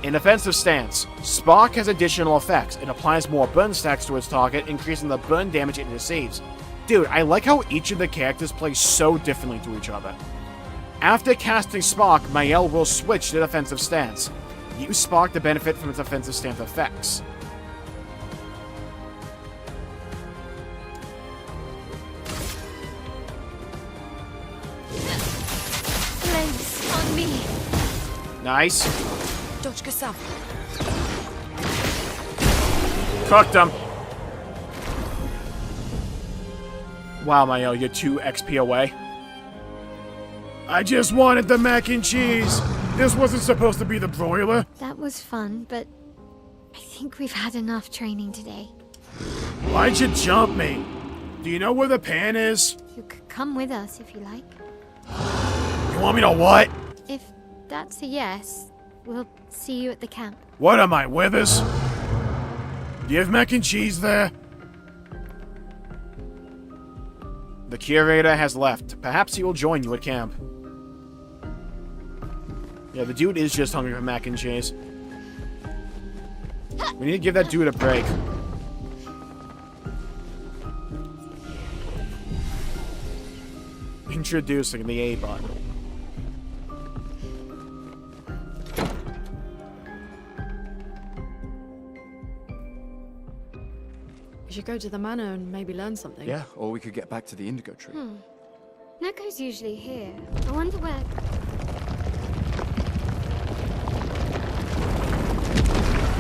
In offensive stance, Spark has additional effects. It applies more burn stacks to its target, increasing the burn damage it receives. Dude, I like how each of the characters play so differently to each other. After casting Spark, Mael will switch to defensive stance. Use Spark to benefit from its offensive stance effects. Flames on me. Nice. Dodge yourself. Cooked him. Wow, Mael, you're 2 XP away. I just wanted the mac and cheese. This wasn't supposed to be the broiler. That was fun, but I think we've had enough training today. Why'd you jump me? Do you know where the pan is? You could come with us if you like. You want me to what? If that's a yes, we'll see you at the camp. What am I, Withers? Do you have mac and cheese there? The curator has left. Perhaps he will join you at camp. Yeah, the dude is just hungry for mac and cheese. We need to give that dude a break. Introducing the A button. We should go to the manor and maybe learn something. Yeah, or we could get back to the indigo tree. Neko's usually here. I wonder where...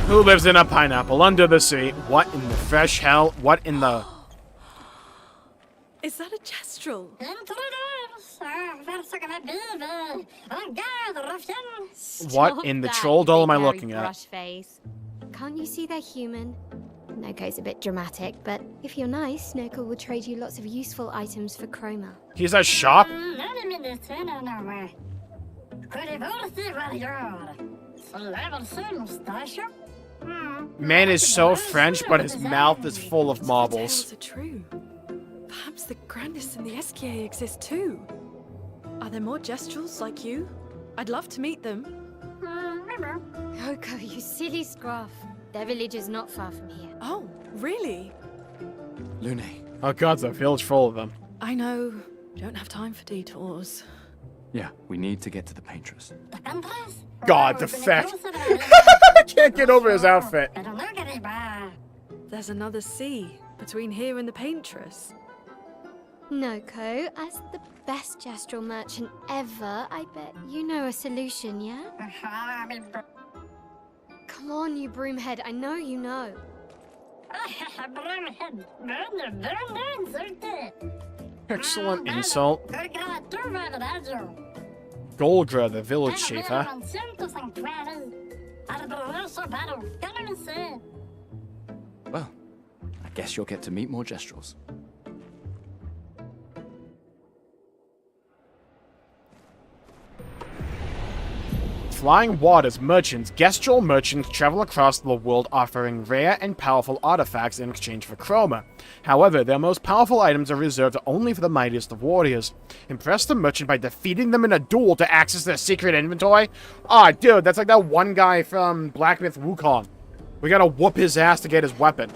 Who lives in a pineapple under the sea? What in the fresh hell? What in the... Is that a gestural? What in the troll doll am I looking at? Face. Can't you see they're human? Neko's a bit dramatic, but if you're nice, Neko will trade you lots of useful items for chroma. He's a shop? Man is so French, but his mouth is full of marbles. Tales are true. Perhaps the grandest in the SKA exist too. Are there more gestrals like you? I'd love to meet them. Yoko, you silly scruff. Their village is not far from here. Oh, really? Lune, Oh god, the village full of them. I know. Don't have time for detours. yeah, we need to get to the paintress. God, the fact. I can't get over his outfit. There's another sea between here and the paintress. Noko, as the best gestural merchant ever, I bet you know a solution, yeah? Come on, you broomhead, I know you know. Excellent insult. Golgra, the village chief, huh? Well, I guess you'll get to meet more gestrals. flying waters merchants, Gestural merchants travel across the world offering rare and powerful artifacts in exchange for chroma. However, their most powerful items are reserved only for the mightiest of warriors. Impress the merchant by defeating them in a duel to access their secret inventory? Aw, dude, that's like that one guy from Black Myth Wukong. We gotta whoop his ass to get his weapon.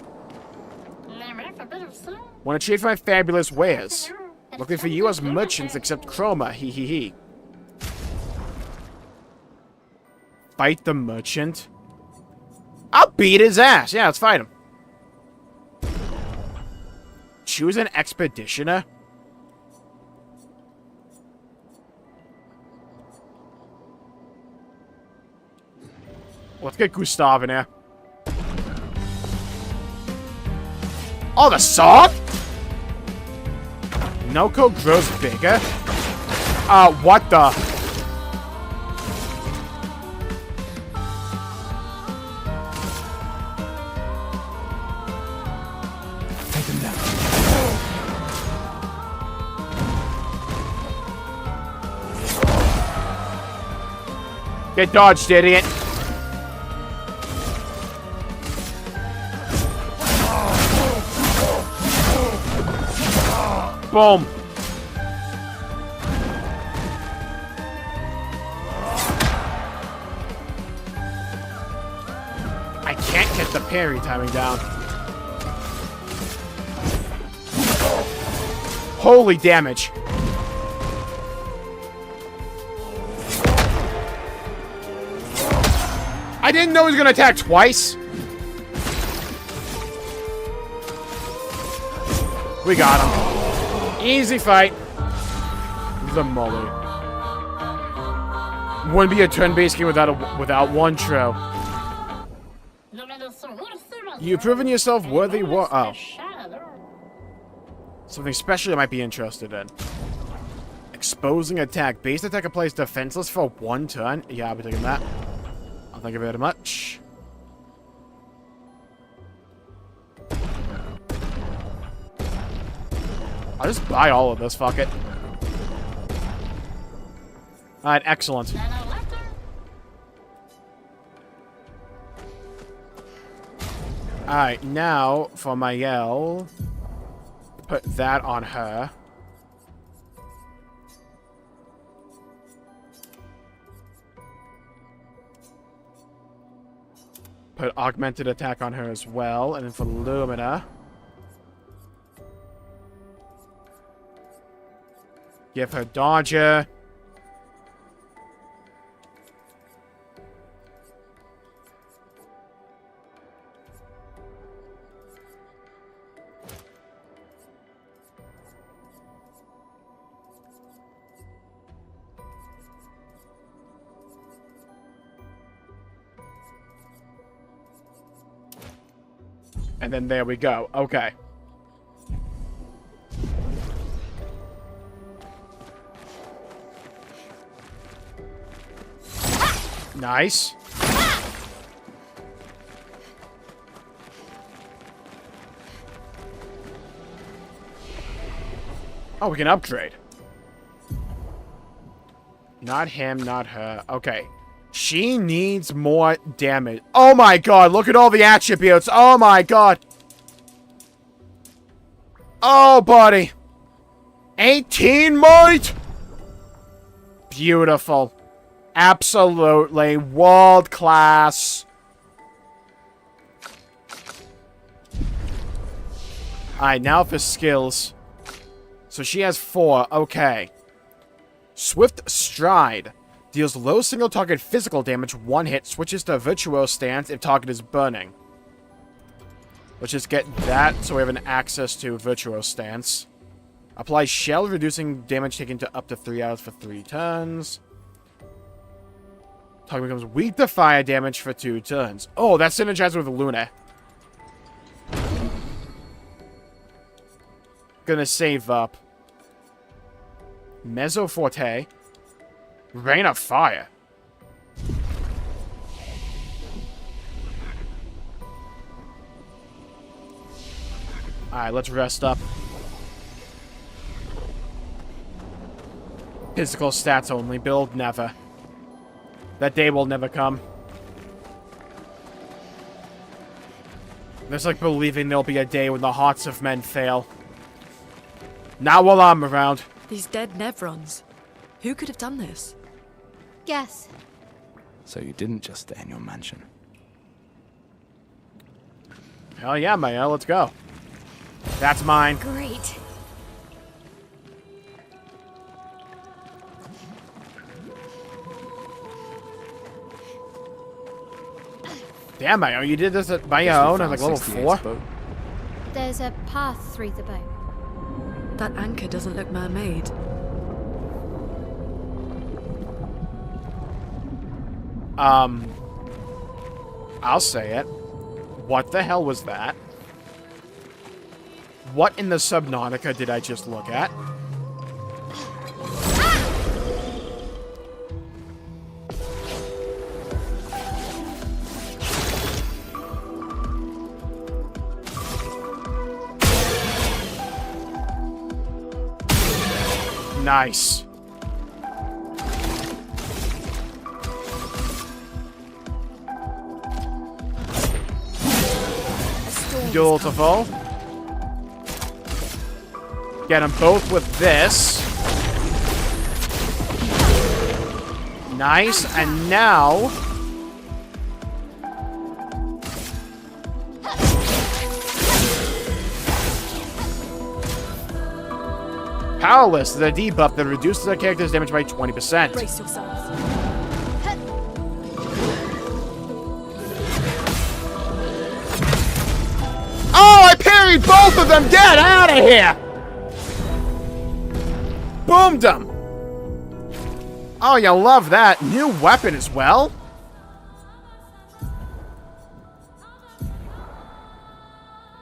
Want to trade for my fabulous wares? Looking for you as merchants accept chroma, hee hee hee. Fight the merchant? I'll beat his ass. Yeah, let's fight him. Choose an expeditioner? Let's get Gustav in here. Oh, the sword? Noko grows bigger? What the? Get dodged, idiot. Boom. I can't get the parry timing down. Holy damage. I didn't know he was gonna attack twice. We got him. Easy fight. The molly. Wouldn't be a turn-based game without one tro. You've proven yourself worthy. Oh, something special I might be interested in. Exposing attack. Base attack applies defenseless for 1 turn. Yeah, I'll be taking that. Thank you very much. I'll just buy all of this, fuck it. Alright, excellent. Alright, now for Mayel. Put that on her. Put augmented attack on her as well. And then for Lumina, give her dodger. And then there we go. Okay. Nice. Oh, we can upgrade. Not him, not her. Okay. She needs more damage. Oh my god, look at all the attributes. Oh my god. Oh, buddy. 18 might. Beautiful. Absolutely world class. Alright, now for skills. So she has 4. Okay. Swift Stride. Deals low single target physical damage 1 hit. Switches to Virtuoso Stance if target is burning. Let's just get that so we have an access to Virtuoso Stance. Apply Shell, reducing damage taken to up to 3 hours for 3 turns. Target becomes weak to fire damage for 2 turns. Oh, that's synergized with Luna. Gonna save up. Mezzo Forte. Rain of Fire. Alright, let's rest up. Physical stats only. Build never. That day will never come. There's like believing there'll be a day when the hearts of men fail. Not while I'm around. These dead Nevrons. Who could have done this? Guess. So you didn't just stay in your mansion. Hell yeah, Maya, let's go. That's mine. Great. Damn, Maya, you did this by your own at like level 4? Boat. There's a path through the boat. That anchor doesn't look mermaid. I'll say it. What the hell was that? What in the Subnautica did I just look at? Nice. Beautiful. Get them both with this. Nice, and now... Powerless, the debuff that reduces a character's damage by 20%. Brace yourselves. Oh, I parried both of them! Get out of here! Boomed them! Oh, you love that. New weapon as well?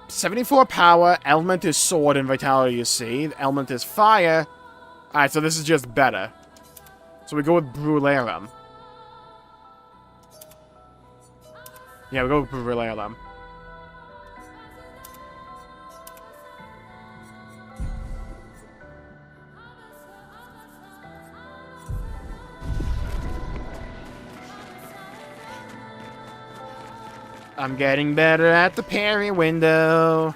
.74 power, element is sword and vitality, you see. The element is fire. Alright, so this is just better. So we go with Brularum. Yeah, we go with Brularum. I'm getting better at the parry window.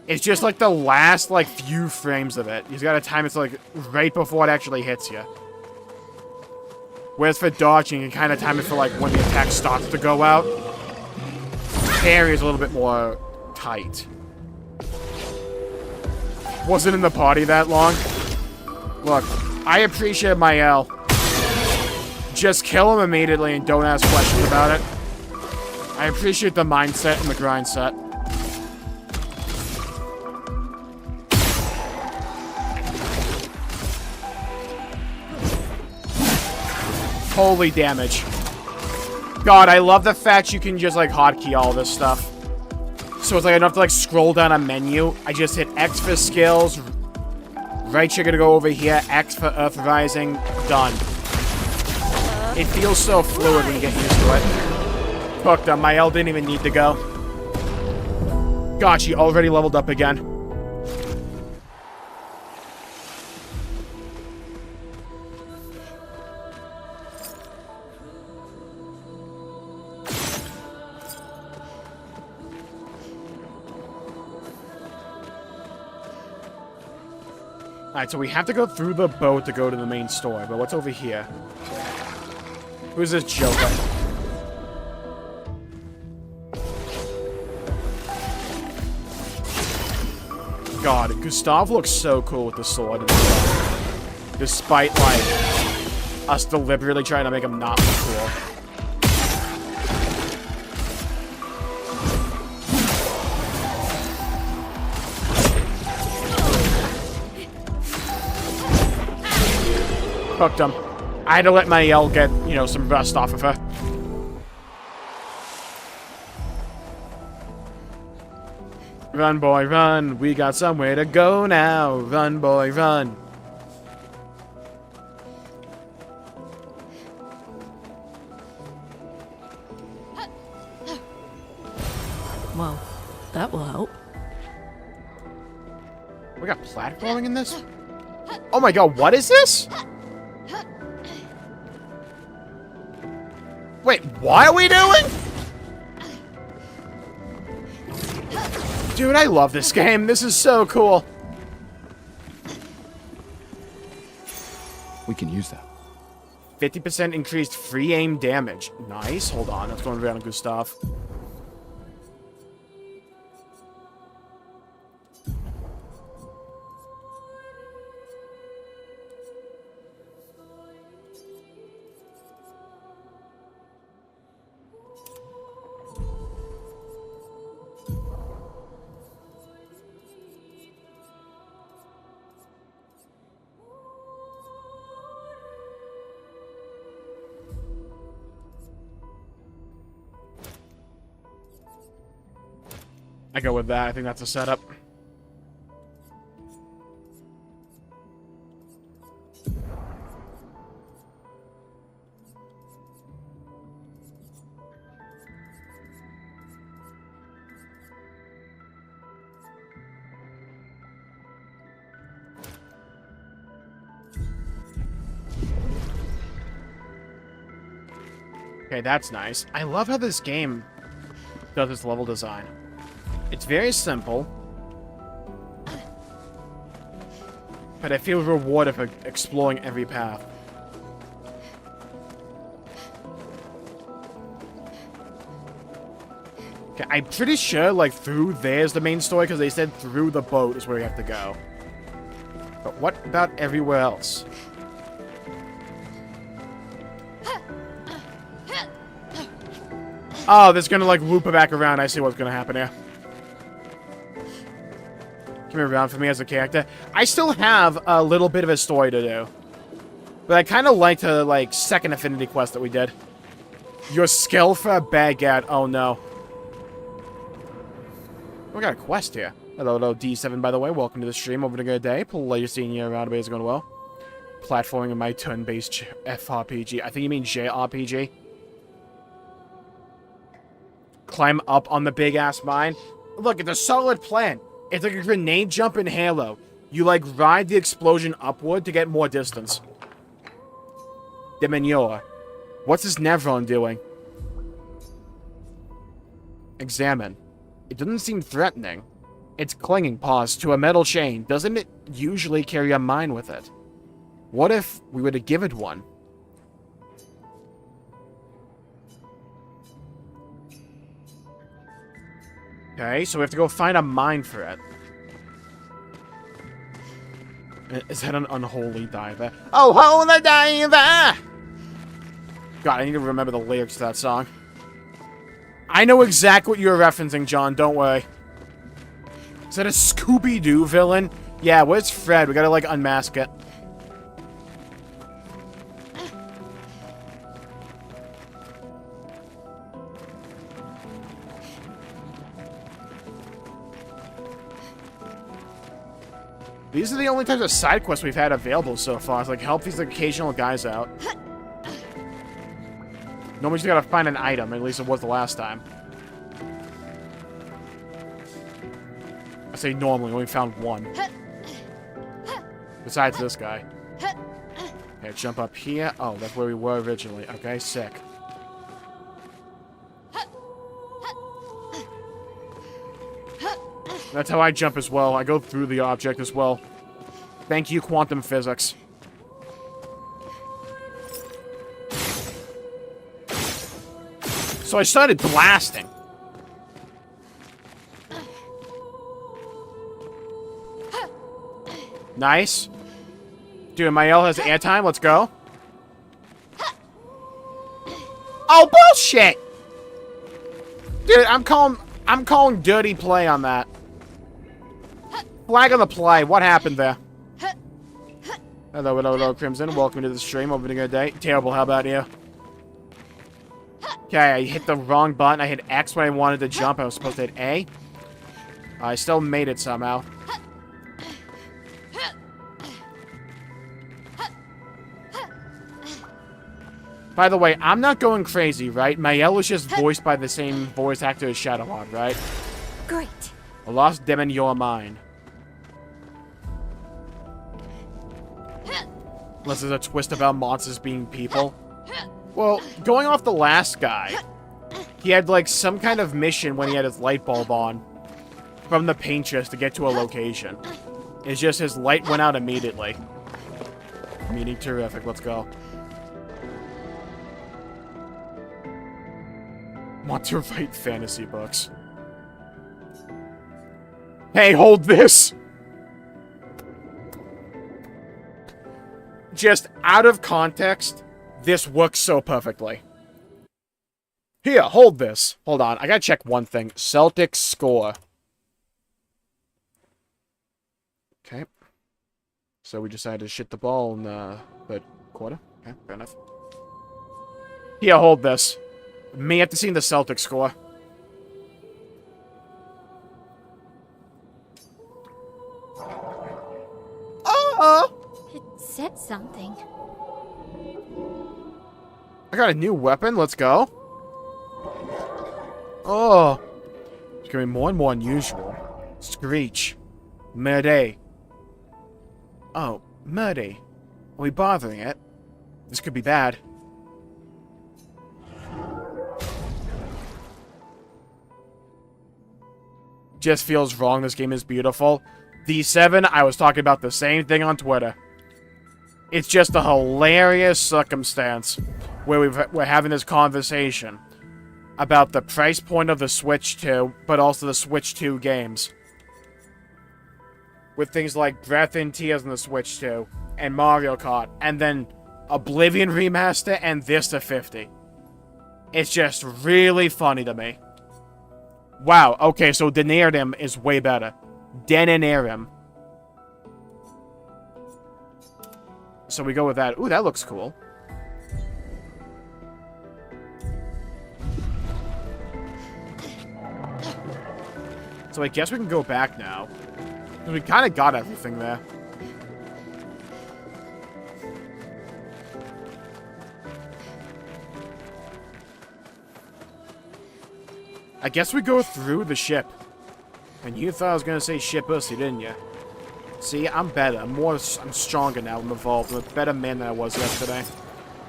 It's just like the last, like, few frames of it. You just gotta time it to, like, right before it actually hits you. Whereas for dodging, you can kind of time it for, like, when the attack starts to go out. Parry is a little bit more tight. Wasn't in the party that long. Look, I appreciate my L. Just kill him immediately and don't ask questions about it. I appreciate the mindset and the grind set. Holy damage. God, I love the fact you can just, like, hotkey all this stuff. So it's like I don't have to, like, scroll down a menu. I just hit X for skills. Right trigger to go over here. X for Earth Rising. Done. It feels so fluid when you get used to it. Hooked him. My L didn't even need to go. God, she already leveled up again. Alright, so we have to go through the boat to go to the main store, but what's over here? Who's this joker? God, Gustav looks so cool with the sword and stuff. Despite, like, us deliberately trying to make him not look cool. Hooked him. I had to let my L get, you know, some rust off of her. Run, boy, run. We got somewhere to go now. Run, boy, run. Well, that will help. We got platforming in this? Oh my god, what is this? Wait, what are we doing? Dude, I love this game. This is so cool. We can use that. 50% increased free aim damage. Nice. Hold on. That's going around good stuff. I go with that. I think that's a setup. Okay, that's nice. I love how this game does its level design. It's very simple, but I feel rewarded for exploring every path. Okay, I'm pretty sure, like, through there's the main story, because they said through the boat is where we have to go. But what about everywhere else? Oh, that's gonna, like, loop it back around. I see what's gonna happen here. Come around for me as a character. I still have a little bit of a story to do. But I kind of liked the, like, second affinity quest that we did. Your skill for a baguette. Oh, no. We got a quest here. Hello, hello, D7, by the way. Welcome to the stream. Over a good day. Pleasure seeing you around. Is going well. Platforming in my turn-based FRPG. I think you mean JRPG. Climb up on the big-ass mine. Look, it's a solid plan. It's like a grenade jump in Halo. You, like, ride the explosion upward to get more distance. The manure. What's this Nevron doing? Examine. It doesn't seem threatening. It's clinging, pause, to a metal chain. Doesn't it usually carry a mine with it? What if we were to give it one? Okay, so we have to go find a mine for it. Is that an unholy diver? Oh, holy diver! God, I need to remember the lyrics to that song. I know exactly what you're referencing, John. Don't worry. Is that a Scooby-Doo villain? Yeah, where's Fred? We gotta, like, unmask it. These are the only types of side quests we've had available so far. It's like, help these occasional guys out. Normally, you just gotta find an item. At least it was the last time. I say normally, we only found one. Besides this guy. Okay, jump up here. Oh, that's where we were originally. Okay, sick. That's how I jump as well. I go through the object as well. Thank you, quantum physics. So I started blasting. Nice. Dude, my L has airtime. Let's go. Oh, bullshit! Dude, I'm calling dirty play on that. Flag on the play. What happened there? Hello, hello, hello, Crimson. Welcome to the stream. Hoping a good day. Terrible. How about you? Okay, I hit the wrong button. I hit X when I wanted to jump. I was supposed to hit A. I still made it somehow. By the way, I'm not going crazy, right? Mael is just voiced by the same voice actor as Shadowheart, right? Great. A lost demon, your mind. Unless there's a twist about monsters being people. Well, going off the last guy, he had, like, some kind of mission when he had his light bulb on from the paint chest to get to a location. It's just his light went out immediately. Meaning terrific. Let's go. Want to write fantasy books. Hey, hold this! Just out of context, this works so perfectly. Here, hold this. Hold on, I gotta check one thing. Celtics score. Okay. So we decided to shit the ball in the third quarter. Okay, fair enough. Here, hold this. May have to see the Celtics score. It said something. I got a new weapon. Let's go. Oh. It's getting more and more unusual. Screech. Murday. Oh, Murday. Are we bothering it? This could be bad. Just feels wrong. This game is beautiful. D7, I was talking about the same thing on Twitter. It's just a hilarious circumstance where we're having this conversation about the price point of the Switch 2, but also the Switch 2 games. With things like Breath and Tears on the Switch 2, and Mario Kart, and then Oblivion Remaster, and this to 50. It's just really funny to me. Wow, okay, so Denarium is way better. Denarium. So we go with that. Ooh, that looks cool. So I guess we can go back now. We kind of got everything there. I guess we go through the ship. And you thought I was gonna say ship pussy, didn't you? See, I'm better. I'm stronger now. I'm evolved. I'm a better man than I was yesterday.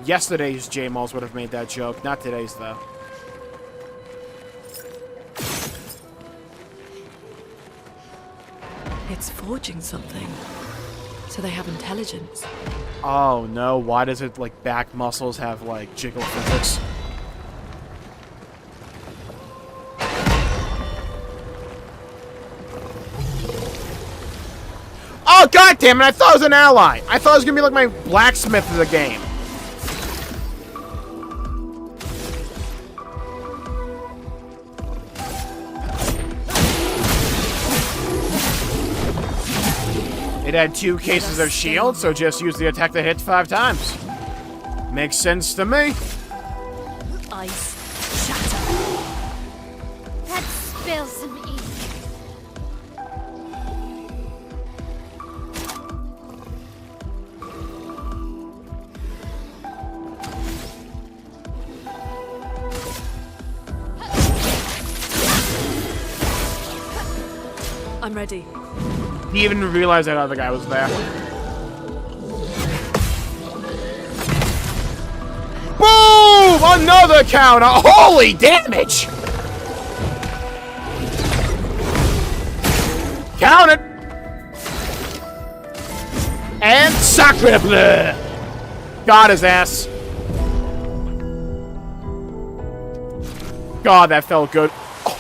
Yesterday's Jmulls would have made that joke. Not today's, though. It's forging something. So they have intelligence. Oh, no. Why does it, like, back muscles have, like, jiggle physics? Oh, goddammit! I thought it was an ally! I thought it was gonna be like my blacksmith of the game. It had 2 cases of shield, so just use the attack that hits 5 times. Makes sense to me. Ice shatter. That spills some ink. I'm ready. He even realized that other guy was there. Boom! Another counter! Holy damage! Count it! And sacre bleu! Got his ass. God, that felt good.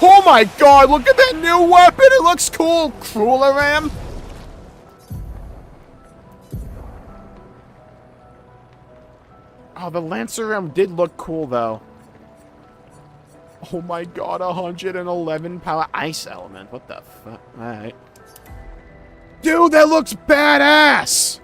Oh my god, look at that new weapon! It looks cool! Crueler Ram? Oh, the Lancer Ram did look cool, though. Oh my god, 111 power ice element. What the fuck? Alright. Dude, that looks badass!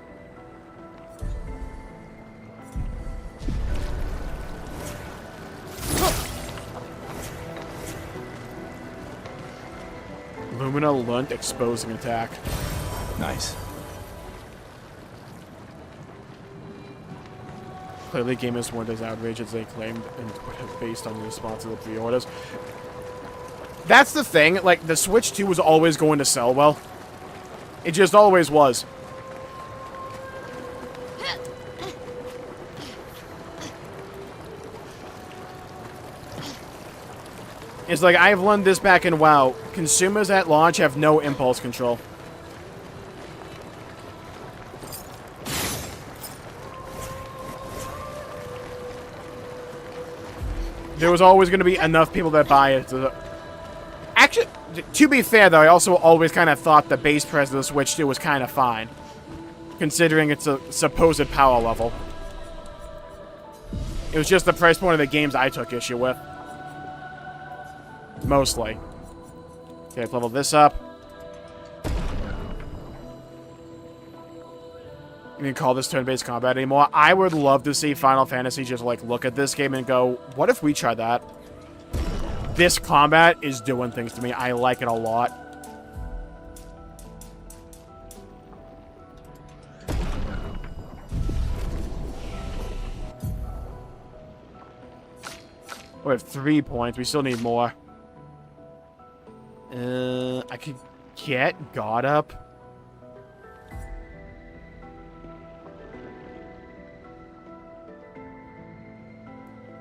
Lumina Lunt exposing attack. Nice. Clearly, gamers weren't as outraged as they claimed, and based on the response to the pre-orders. That's the thing. Like, the Switch 2 was always going to sell well. It just always was. It's like, I've learned this back in WoW. Consumers at launch have no impulse control. There was always going to be enough people that buy it. Actually, to be fair, though, I also always kind of thought the base price of the Switch 2 was kind of fine, considering its a supposed power level. It was just the price point of the games I took issue with. Mostly. Okay, let's level this up. You can call this turn-based combat anymore. I would love to see Final Fantasy just, like, look at this game and go, what if we try that? This combat is doing things to me. I like it a lot. We have 3 points. We still need more. I could get God up.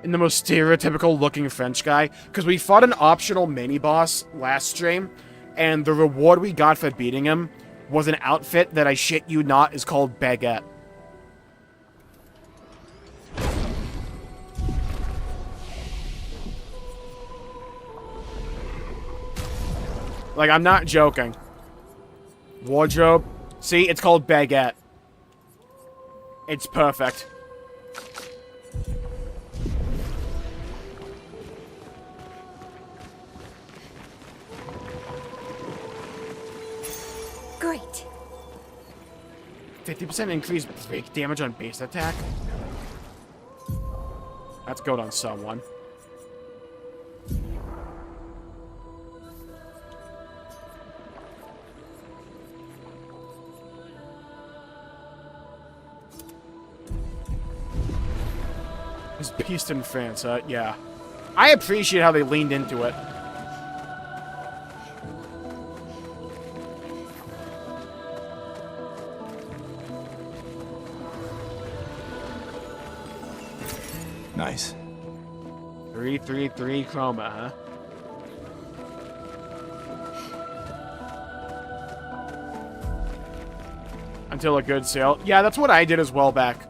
In the most stereotypical looking French guy, because we fought an optional mini-boss last stream, and the reward we got for beating him was an outfit that, I shit you not, is called Baguette. Like, I'm not joking. Wardrobe. See, it's called Baguette. It's perfect. Great. 50% increased break damage on base attack? That's good on someone. It's Beast in France, yeah. I appreciate how they leaned into it. Nice. 333 chroma, huh? Until a good sale. Yeah, that's what I did as well back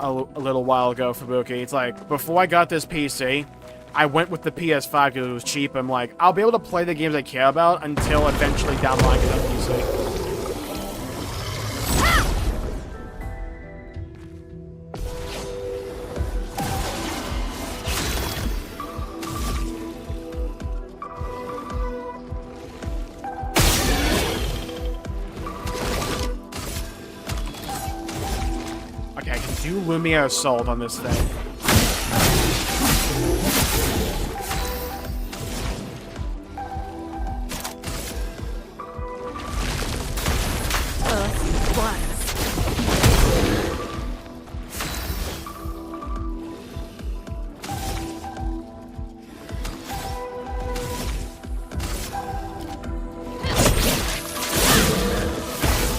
a little while ago, Fubuki. It's like, before I got this PC, I went with the PS5 because it was cheap. I'm like, I'll be able to play the games I care about until eventually down the line I get a PC. Okay, I can do Lumiere Assault on this thing.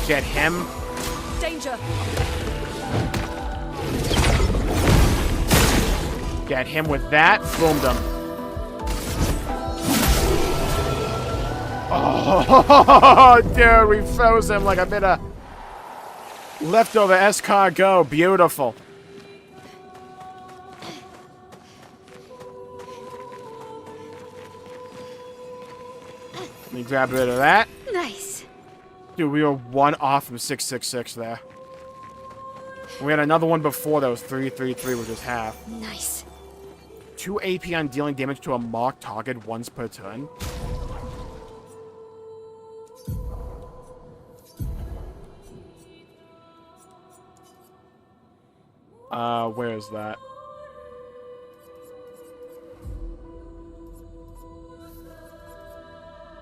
Get him. Danger! Get him with that. Boomed him. Oh, dude, we froze him like a bit of leftover escargot. Beautiful. Let me grab a bit of that. Nice. Dude, we were one off from 666 there. We had another one before that was 333, which is half. Nice. 2 AP on dealing damage to a marked target once per turn. Where is that?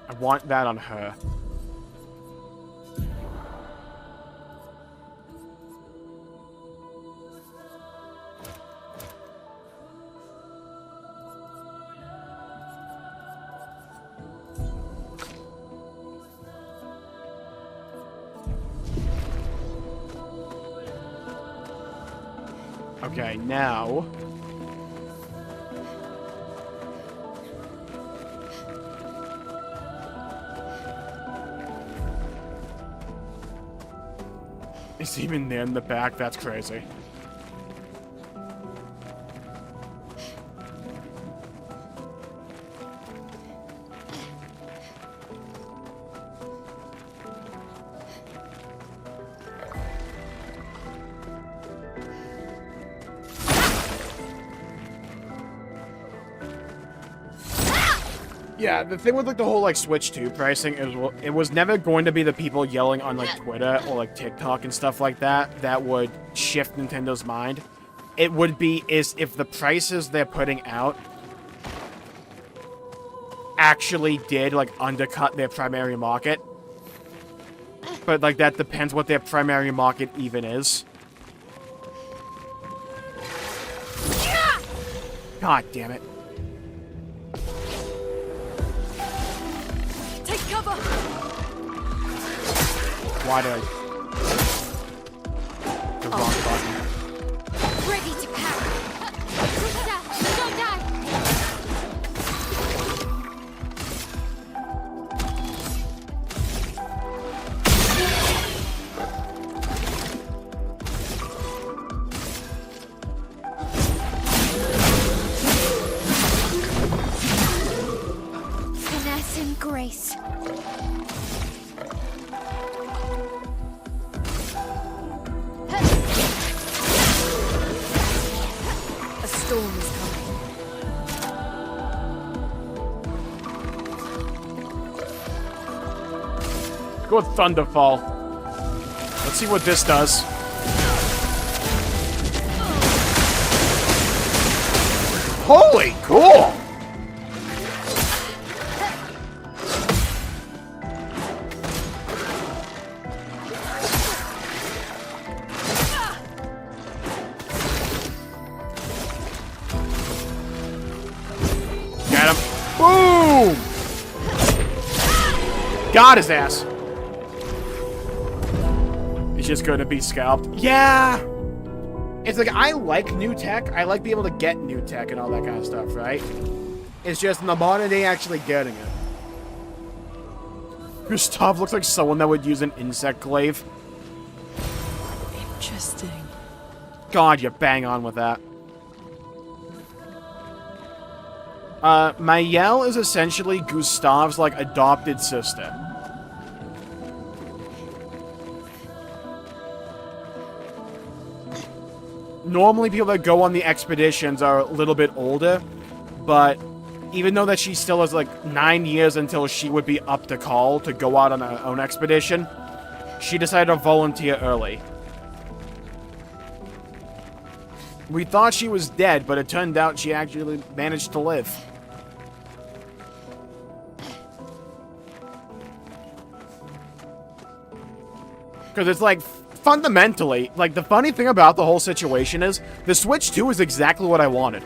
I want that on her. Okay, now... It's even there in the back. That's crazy. Yeah, the thing with like the whole like Switch 2 pricing is, well, it was never going to be the people yelling on like Twitter or like TikTok and stuff like that that would shift Nintendo's mind. It would be is if the prices they're putting out actually did like undercut their primary market. But like that depends what their primary market even is. God damn it. Take cover! Why did I... The wrong button. Ready to power. Don't die. Finesse and grace. A storm is coming. Go with Thunderfall. Let's see what this does. Holy cool! Got him. Boom! Got his ass. He's just gonna be scalped. Yeah! It's like, I like new tech. I like being able to get new tech and all that kind of stuff, right? It's just in the modern day actually getting it. Gustav looks like someone that would use an insect glaive. Interesting. God, you're bang on with that. Mayel is essentially Gustav's, like, adopted sister. Normally, people that go on the expeditions are a little bit older, but even though that she still has, like, 9 years until she would be up to call to go out on her own expedition, she decided to volunteer early. We thought she was dead, but it turned out she actually managed to live. Because it's like, fundamentally, like, the funny thing about the whole situation is, the Switch 2 is exactly what I wanted.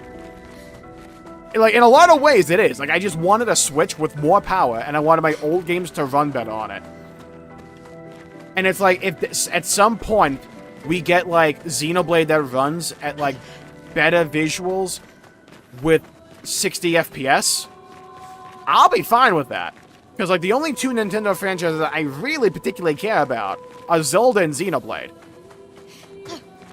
Like, in a lot of ways, it is. Like, I just wanted a Switch with more power, and I wanted my old games to run better on it. And it's like, if this, at some point, we get, like, Xenoblade that runs at, like, better visuals with 60 FPS, I'll be fine with that. Because, like, the only two Nintendo franchises that I really particularly care about are Zelda and Xenoblade.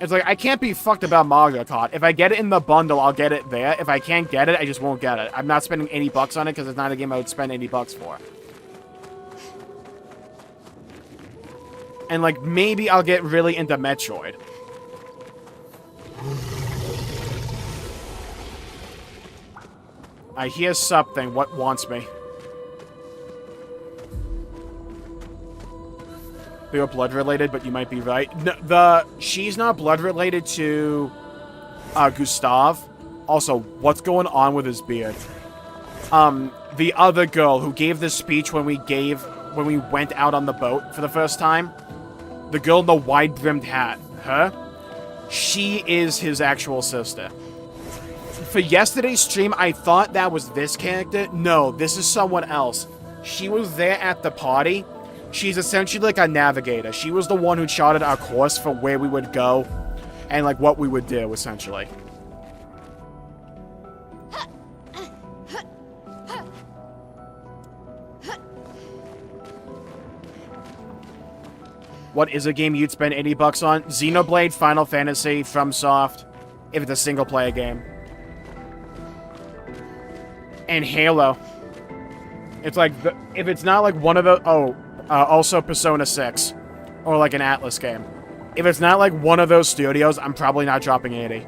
It's like, I can't be fucked about Mario Kart. If I get it in the bundle, I'll get it there. If I can't get it, I just won't get it. I'm not spending $80 on it because it's not a game I would spend $80 for. And, like, maybe I'll get really into Metroid. I hear something. What wants me? They were blood related, but you might be right. No, she's not blood related to Gustav. Also, what's going on with his beard? The other girl who gave this speech when we went out on the boat for the first time. The girl in the wide-brimmed hat. Her? She is his actual sister. For yesterday's stream, I thought that was this character. No, this is someone else. She was there at the party. She's essentially like a navigator. She was the one who charted our course for where we would go and like what we would do, essentially. what is a game you'd spend $80 on? Xenoblade, Final Fantasy, FromSoft, if it's a single-player game. And Halo. It's like, if it's not like one of the... also Persona 6. Or like an Atlas game. If it's not like one of those studios, I'm probably not dropping 80.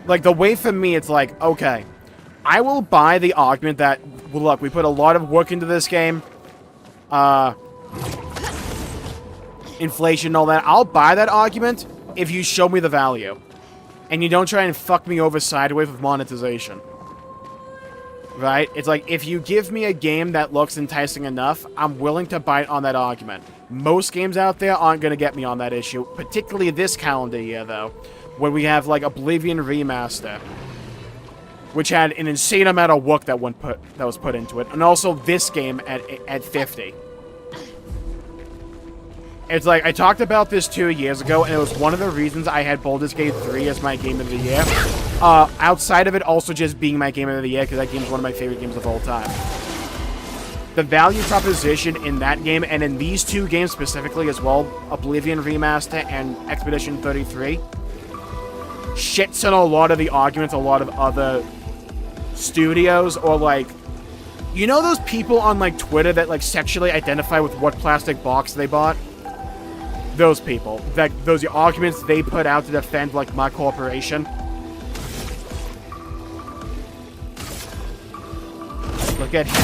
Like, the way for me, it's like, okay, I will buy the argument that, well, look, we put a lot of work into this game. Inflation and all that. I'll buy that argument if you show me the value. And you don't try and fuck me over sideways with monetization. Right? It's like, if you give me a game that looks enticing enough, I'm willing to bite on that argument. Most games out there aren't going to get me on that issue, particularly this calendar year, though, where we have, like, Oblivion Remaster, which had an insane amount of work that was put into it, and also this game at 50. It's like, I talked about this 2 years ago, and it was one of the reasons I had Baldur's Gate 3 as my game of the year. Outside of it also just being my game of the year, because that game is one of my favorite games of all time. The value proposition in that game, and in these two games specifically as well, Oblivion Remaster and Expedition 33, shits on a lot of the arguments a lot of other studios, or like, you know those people on like Twitter that like sexually identify with what plastic box they bought? Those people. Those arguments they put out to defend like my corporation. Look at him.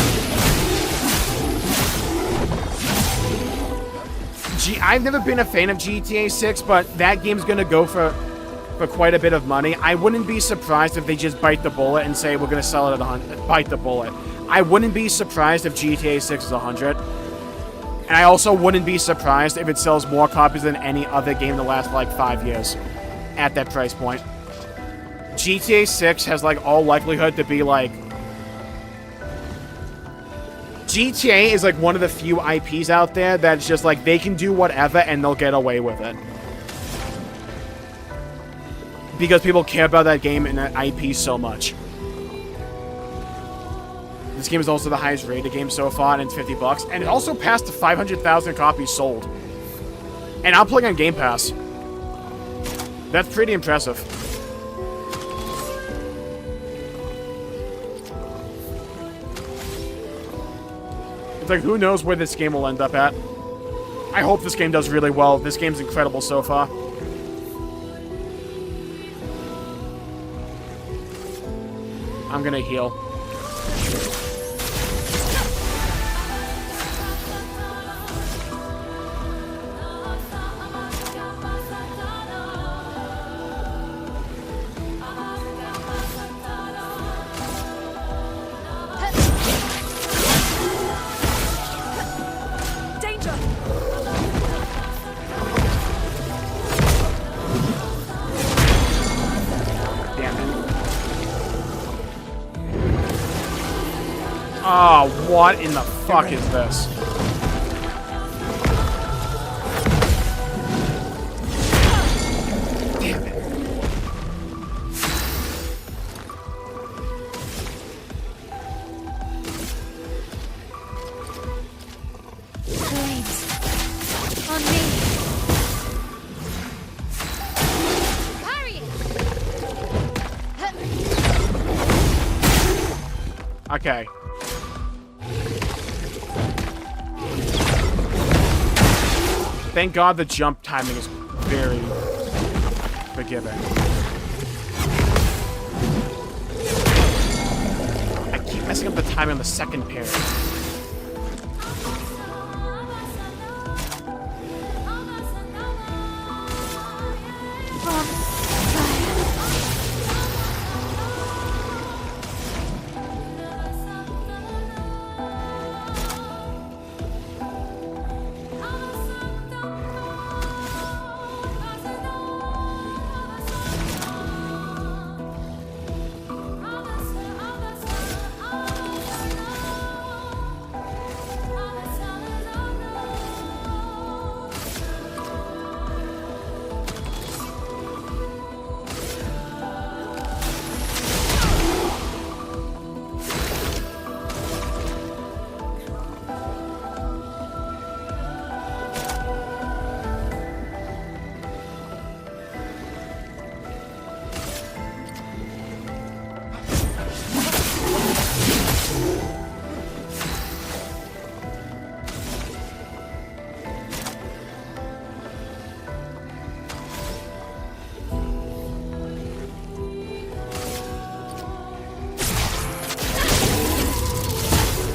I've never been a fan of GTA 6, but that game's gonna go for quite a bit of money. I wouldn't be surprised if they just bite the bullet and say we're gonna sell it at 100. Bite the bullet. I wouldn't be surprised if GTA 6 is 100. And I also wouldn't be surprised if it sells more copies than any other game in the last, like, 5 years. At that price point. GTA 6 has, like, all likelihood to be, like... GTA is, like, one of the few IPs out there that's just, like, they can do whatever and they'll get away with it. Because people care about that game and that IP so much. This game is also the highest rated game so far, and it's $50. And it also passed 500,000 copies sold. And I'm playing on Game Pass. That's pretty impressive. It's like, who knows where this game will end up at. I hope this game does really well. This game's incredible so far. I'm gonna heal. Oh, what in the fuck is this? Damn it. Flames. On me. Parry it. Okay. Thank God the jump timing is very forgiving. I keep messing up the timing on the second parry.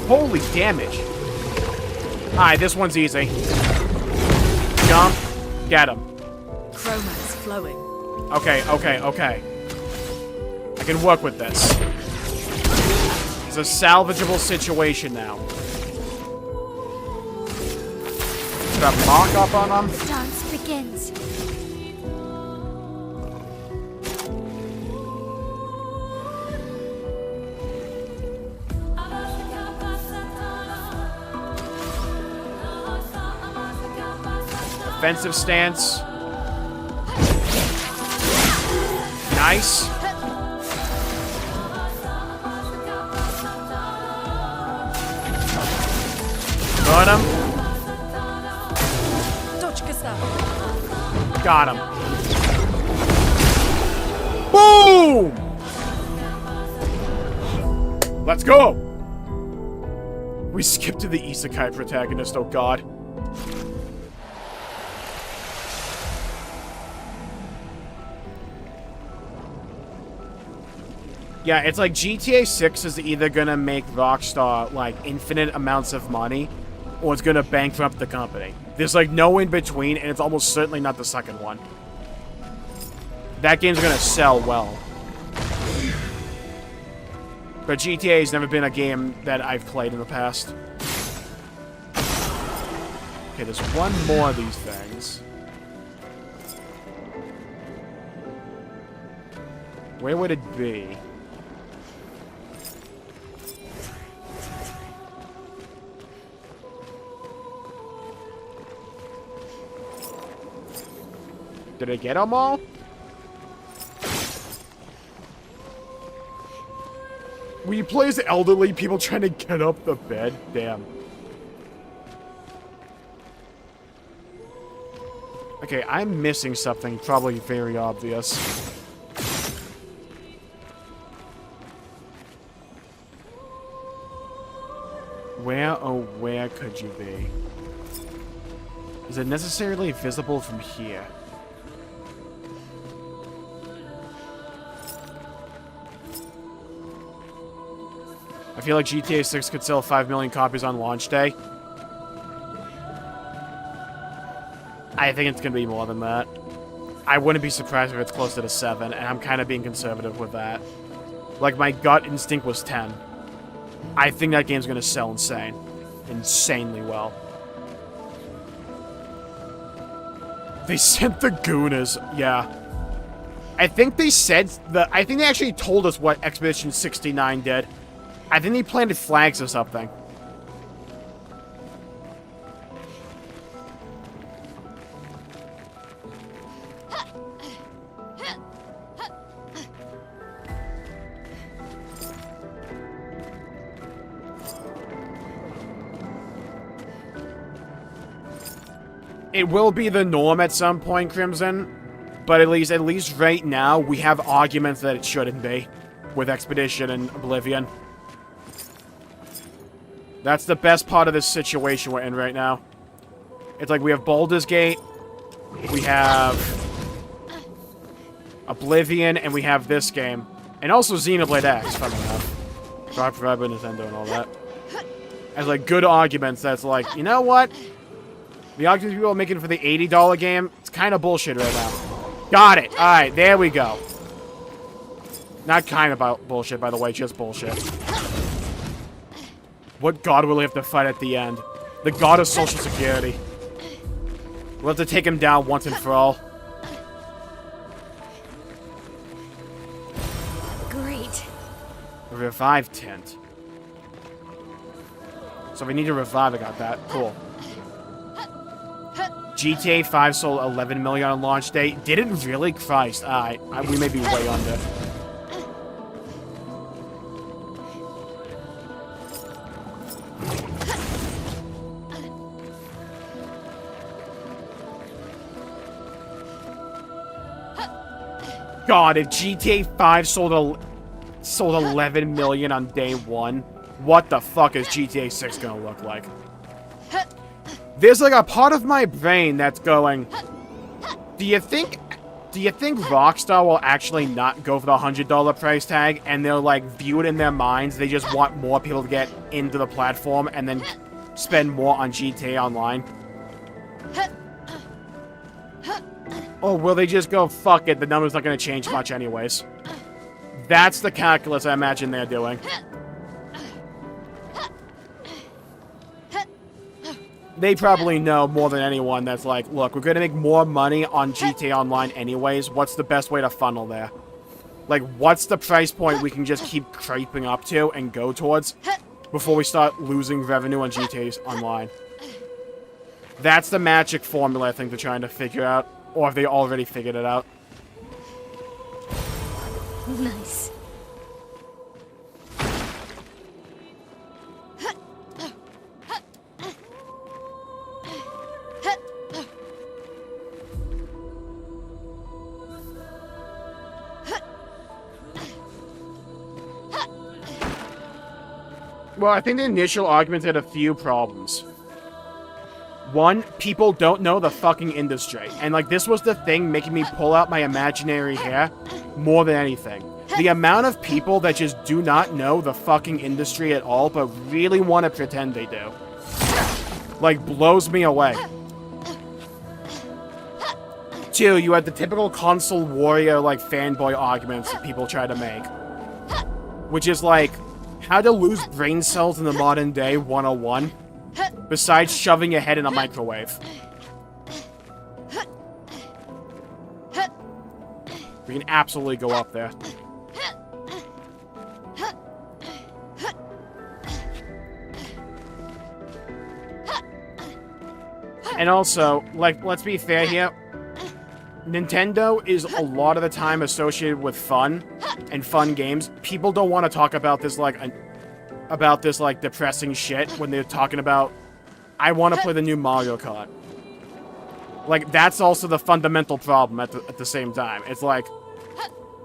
Holy damage. Alright, this one's easy. Jump. Get him. Chroma is flowing. Okay. I can work with this. It's a salvageable situation now. Put a mark up on him. The dance begins. Defensive stance. Nice. Got him. Got him. Boom! Let's go! We skipped to the isekai protagonist, oh god. Yeah, it's like GTA 6 is either gonna make Rockstar, like, infinite amounts of money, or it's gonna bankrupt the company. There's, like, no in-between, and it's almost certainly not the second one. That game's gonna sell well. But GTA has never been a game that I've played in the past. Okay, there's one more of these things. Where would it be? Did I get them all? We play as elderly people trying to get up the bed. Damn. Okay, I'm missing something probably very obvious. Where, oh, where could you be? Is it necessarily visible from here? I feel like GTA 6 could sell 5 million copies on launch day. I think it's going to be more than that. I wouldn't be surprised if it's closer to 7, and I'm kind of being conservative with that. Like, my gut instinct was 10. I think that game's going to sell insanely well. They sent the Gooners, yeah. I think they said I think they actually told us what Expedition 69 did. I think they planted flags or something. It will be the norm at some point, Crimson, but at least right now, we have arguments that it shouldn't be with Expedition and Oblivion. That's the best part of this situation we're in right now. It's like we have Baldur's Gate, we have Oblivion, and we have this game. And also Xenoblade X, funny enough. Brought by Nintendo and all that. As like good arguments that's like, you know what? The arguments people are making for the $80 game, it's kind of bullshit right now. Got it! Alright, there we go. Not kind of bullshit, by the way, just bullshit. What god will we have to fight at the end? The god of Social Security. We'll have to take him down once and for all. Great. A revive tint. So if we need to revive, I got that. Cool. GTA 5 sold 11 million on launch day. Did it really? Christ. Alright, we may be way under. God, if GTA 5 sold 11 million on day one, what the fuck is GTA 6 gonna look like? There's like a part of my brain that's going, do you think do you think Rockstar will actually not go for the $100 price tag, and they'll, like, view it in their minds? They just want more people to get into the platform and then spend more on GTA Online? Or will they just go, fuck it, the number's not going to change much anyways? That's the calculus I imagine they're doing. They probably know more than anyone that's like, look, we're going to make more money on GTA Online anyways. What's the best way to funnel there? Like, what's the price point we can just keep creeping up to and go towards before we start losing revenue on GTA Online? That's the magic formula I think they're trying to figure out. Or have they already figured it out? Nice. Well, I think the initial argument had a few problems. One, people don't know the fucking industry. And, like, this was the thing making me pull out my imaginary hair more than anything. The amount of people that just do not know the fucking industry at all, but really want to pretend they do. Like, blows me away. Two, you had the typical console warrior, like, fanboy arguments that people try to make. Which is, like, how to lose brain cells in the modern day 101. Besides shoving your head in a microwave. We can absolutely go up there. And also, like, let's be fair here. Nintendo is a lot of the time associated with fun and fun games. People don't want to talk about this, like, depressing shit when they're talking about, I want to play the new Mario Kart. Like, that's also the fundamental problem at the same time. It's like,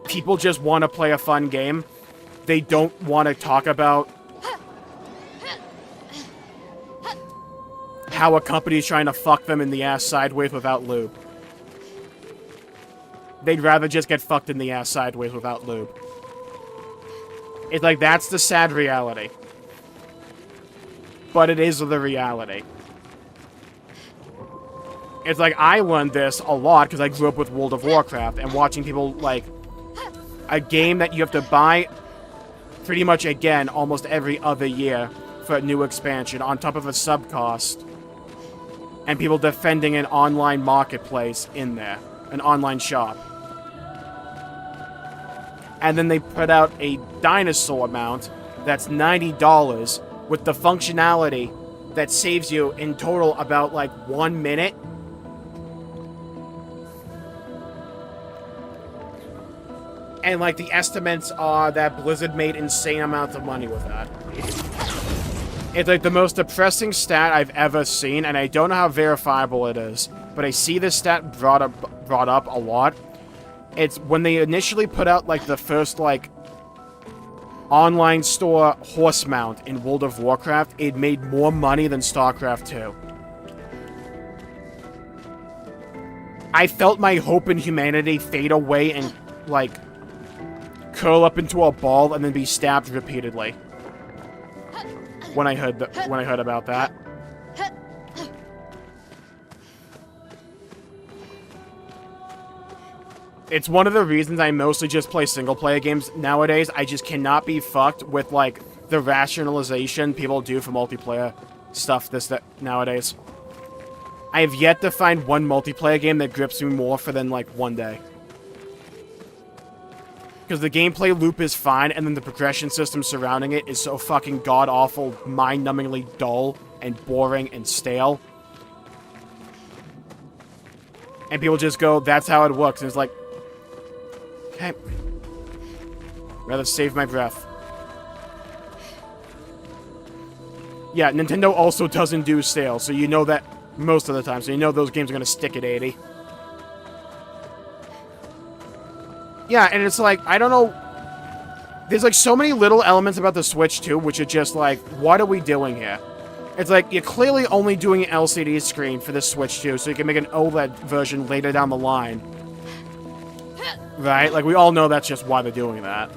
people just want to play a fun game. They don't want to talk about how a company's trying to fuck them in the ass sideways without lube. They'd rather just get fucked in the ass sideways without lube. It's like, that's the sad reality. But it is the reality. It's like, I learned this a lot because I grew up with World of Warcraft and watching people, like, a game that you have to buy pretty much again almost every other year for a new expansion on top of a sub cost. And people defending an online marketplace in there. An online shop. And then they put out a dinosaur mount that's $90 with the functionality that saves you in total about, like, 1 minute. And, like, the estimates are that Blizzard made insane amounts of money with that. It's, like, the most depressing stat I've ever seen, and I don't know how verifiable it is, but I see this stat brought up a lot. It's when they initially put out, like, the first, like, online store horse mount in World of Warcraft, it made more money than StarCraft 2. I felt my hope in humanity fade away and, like, curl up into a ball and then be stabbed repeatedly. When I heard about that. It's one of the reasons I mostly just play single-player games nowadays. I just cannot be fucked with, like, the rationalization people do for multiplayer stuff nowadays. I have yet to find one multiplayer game that grips me more for than, like, 1 day. Because the gameplay loop is fine, and then the progression system surrounding it is so fucking god-awful, mind-numbingly dull, and boring, and stale. And people just go, that's how it works, and it's like, okay. Rather save my breath. Yeah, Nintendo also doesn't do sales, so you know that most of the time, so you know those games are gonna stick at 80. Yeah, and it's like, I don't know, there's like so many little elements about the Switch too, which are just like, what are we doing here? It's like, you're clearly only doing an LCD screen for the Switch too, so you can make an OLED version later down the line. Right? Like, we all know that's just why they're doing that.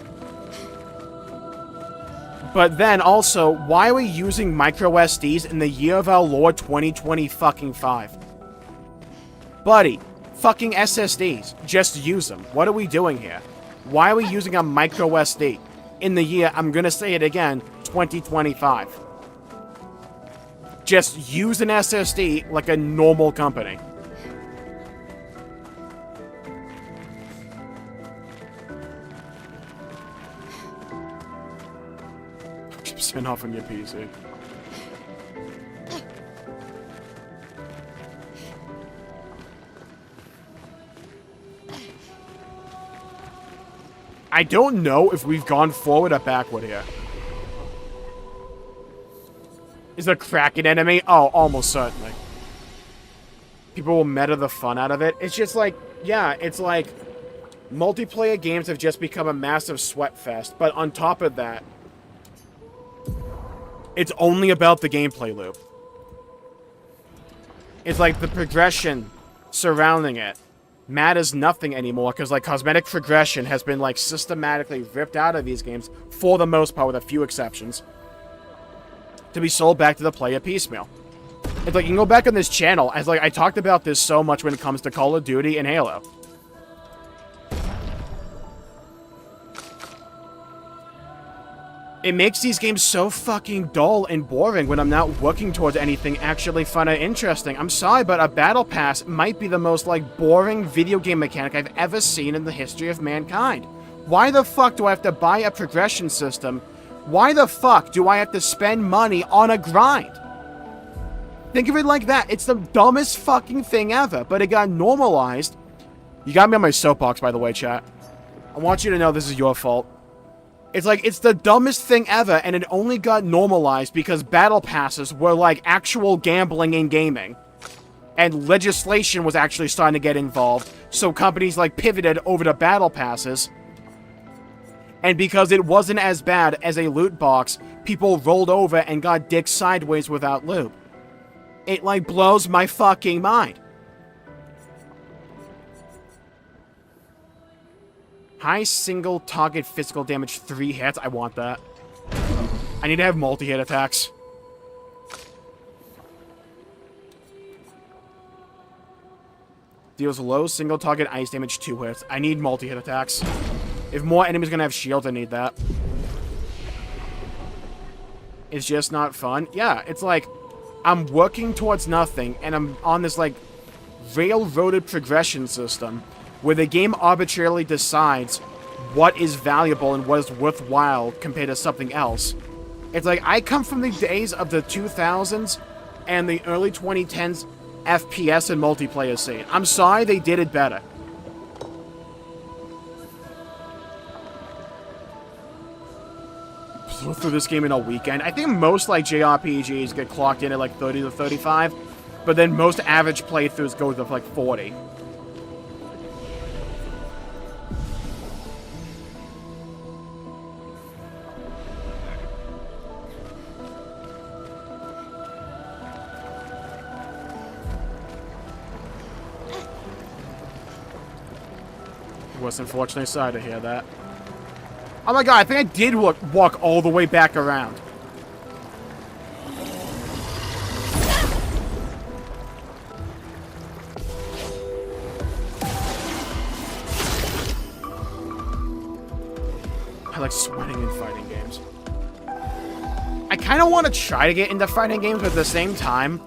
But then, also, why are we using micro SDs in the year of our Lord 2020 fucking 5? Buddy, fucking SSDs. Just use them. What are we doing here? Why are we using a micro SD in the year, I'm gonna say it again, 2025? Just use an SSD like a normal company. Spin off on your PC. I don't know if we've gone forward or backward here. Is the Kraken enemy? Oh, almost certainly. People will meta the fun out of it. It's just like, yeah, it's like multiplayer games have just become a massive sweat fest. But on top of that, it's only about the gameplay loop. It's like the progression surrounding it matters nothing anymore because, like, cosmetic progression has been, like, systematically ripped out of these games for the most part, with a few exceptions, to be sold back to the player piecemeal. It's like, you can go back on this channel, as, like, I talked about this so much when it comes to Call of Duty and Halo. It makes these games so fucking dull and boring when I'm not working towards anything actually fun or interesting. I'm sorry, but a battle pass might be the most, like, boring video game mechanic I've ever seen in the history of mankind. Why the fuck do I have to buy a progression system? Why the fuck do I have to spend money on a grind? Think of it like that. It's the dumbest fucking thing ever, but it got normalized. You got me on my soapbox, by the way, chat. I want you to know this is your fault. It's like, it's the dumbest thing ever, and it only got normalized because battle passes were like actual gambling in gaming. And legislation was actually starting to get involved, so companies like pivoted over to battle passes. And because it wasn't as bad as a loot box, people rolled over and got dick sideways without loot. It, like, blows my fucking mind. High single target physical damage 3 hits. I want that. I need to have multi-hit attacks. Deals low single target ice damage 2 hits. I need multi-hit attacks. If more enemies are gonna have shields, I need that. It's just not fun. Yeah, it's like, I'm working towards nothing, and I'm on this, like, railroaded progression system where the game arbitrarily decides what is valuable and what is worthwhile compared to something else. It's like, I come from the days of the 2000s and the early 2010s FPS and multiplayer scene. I'm sorry, they did it better. Blew through this game in a weekend. I think most, like, JRPGs get clocked in at, like, 30 to 35, but then most average playthroughs go to, like, 40. Was unfortunately sorry to hear that. Oh my god, I think I did walk all the way back around. I like sweating in fighting games. I kind of want to try to get into fighting games, but at the same time,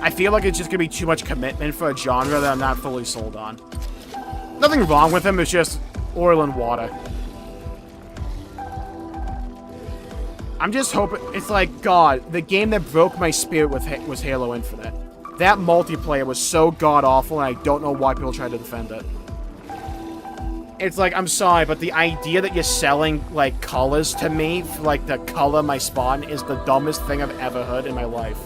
I feel like it's just going to be too much commitment for a genre that I'm not fully sold on. Nothing wrong with him, it's just oil and water. I'm just hoping... It's like, God, the game that broke my spirit was Halo Infinite. That multiplayer was so god-awful, and I don't know why people try to defend it. It's like, I'm sorry, but the idea that you're selling, like, colors to me, like, to color my spawn, is the dumbest thing I've ever heard in my life.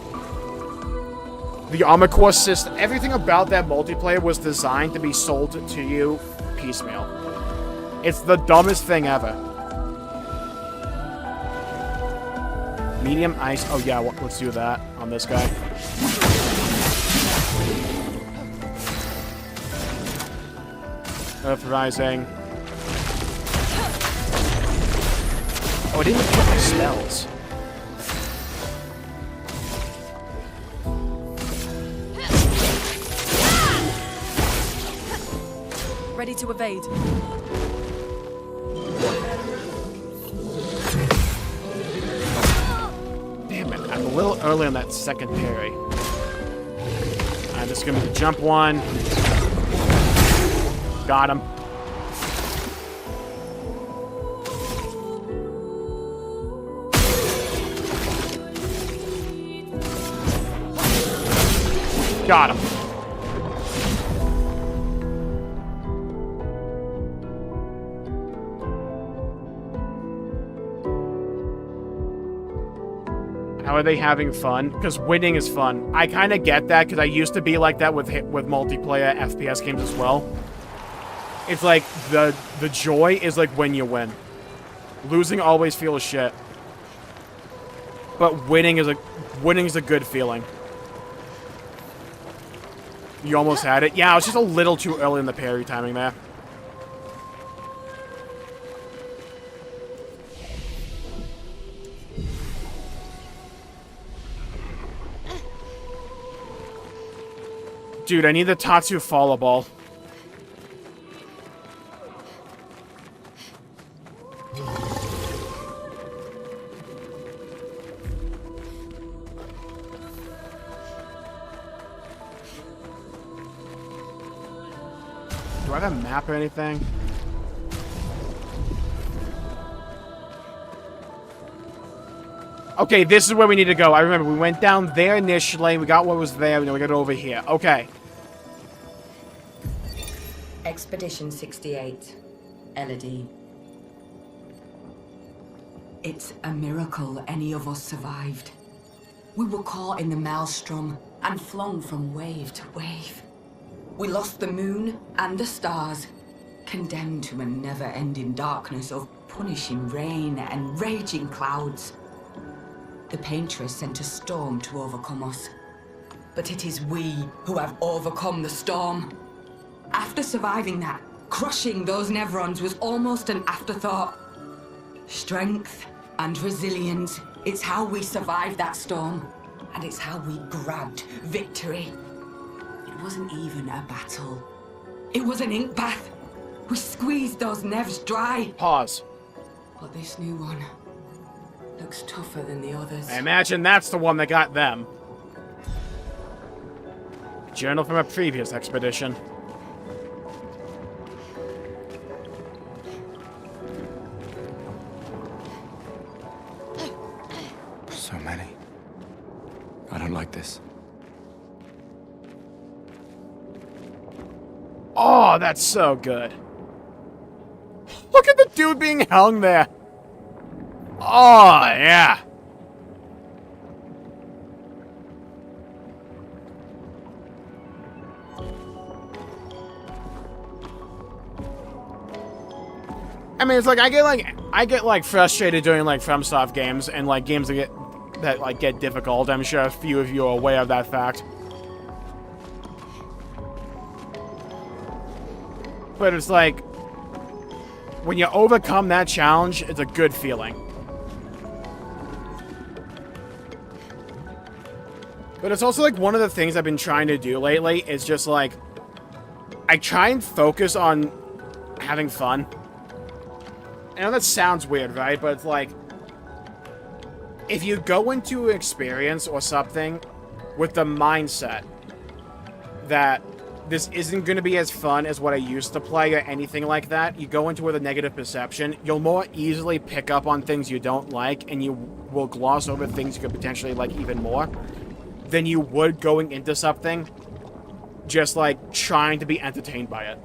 The Armor Core system, everything about that multiplayer was designed to be sold to you piecemeal. It's the dumbest thing ever. Medium ice. Oh yeah, let's do that on this guy. Earth Rising. Oh, I didn't even put my spells. Ready to evade. Damn it, I'm a little early on that second parry. I'm just gonna jump one. Got him. Got him. How are they having fun? Because winning is fun. I kind of get that because I used to be like that with multiplayer FPS games as well. It's like the joy is like when you win. Losing always feels shit. But winning is a good feeling. You almost had it. Yeah, I was just a little too early in the parry timing there. Dude, I need the Tatsu follow ball. Do I have a map or anything? Okay, this is where we need to go. I remember we went down there initially, we got what was there, and then we got over here. Okay. Expedition 68. Elodie. It's a miracle any of us survived. We were caught in the maelstrom and flung from wave to wave. We lost the moon and the stars, condemned to a never-ending darkness of punishing rain and raging clouds. The Paintress sent a storm to overcome us. But it is we who have overcome the storm. After surviving that, crushing those Nevrons was almost an afterthought. Strength and resilience, it's how we survived that storm. And it's how we grabbed victory. It wasn't even a battle. It was an ink bath. We squeezed those Nevs dry. Pause. But this new one looks tougher than the others. I imagine that's the one that got them. Journal from a previous expedition. So many. I don't like this. Oh, that's so good. Look at the dude being hung there. Oh, yeah. I mean, it's like I get frustrated doing like FromSoft games and like games that get difficult. I'm sure a few of you are aware of that fact. But it's like when you overcome that challenge, it's a good feeling. But it's also like one of the things I've been trying to do lately is just like I try and focus on having fun. I know that sounds weird, right? But it's like if you go into an experience or something with the mindset that this isn't going to be as fun as what I used to play or anything like that, you go into it with a negative perception, you'll more easily pick up on things you don't like, and you will gloss over things you could potentially like even more than you would going into something just like trying to be entertained by it.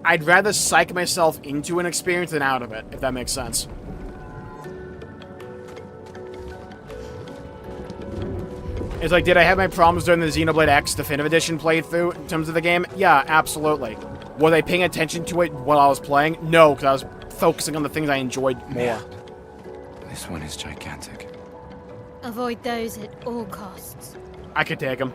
I'd rather psych myself into an experience than out of it, if that makes sense. It's like, did I have my problems during the Xenoblade X Definitive Edition playthrough in terms of the game? Yeah, absolutely. Was I paying attention to it while I was playing? No, because I was focusing on the things I enjoyed more. Yeah. This one is gigantic. Avoid those at all costs. I could take them.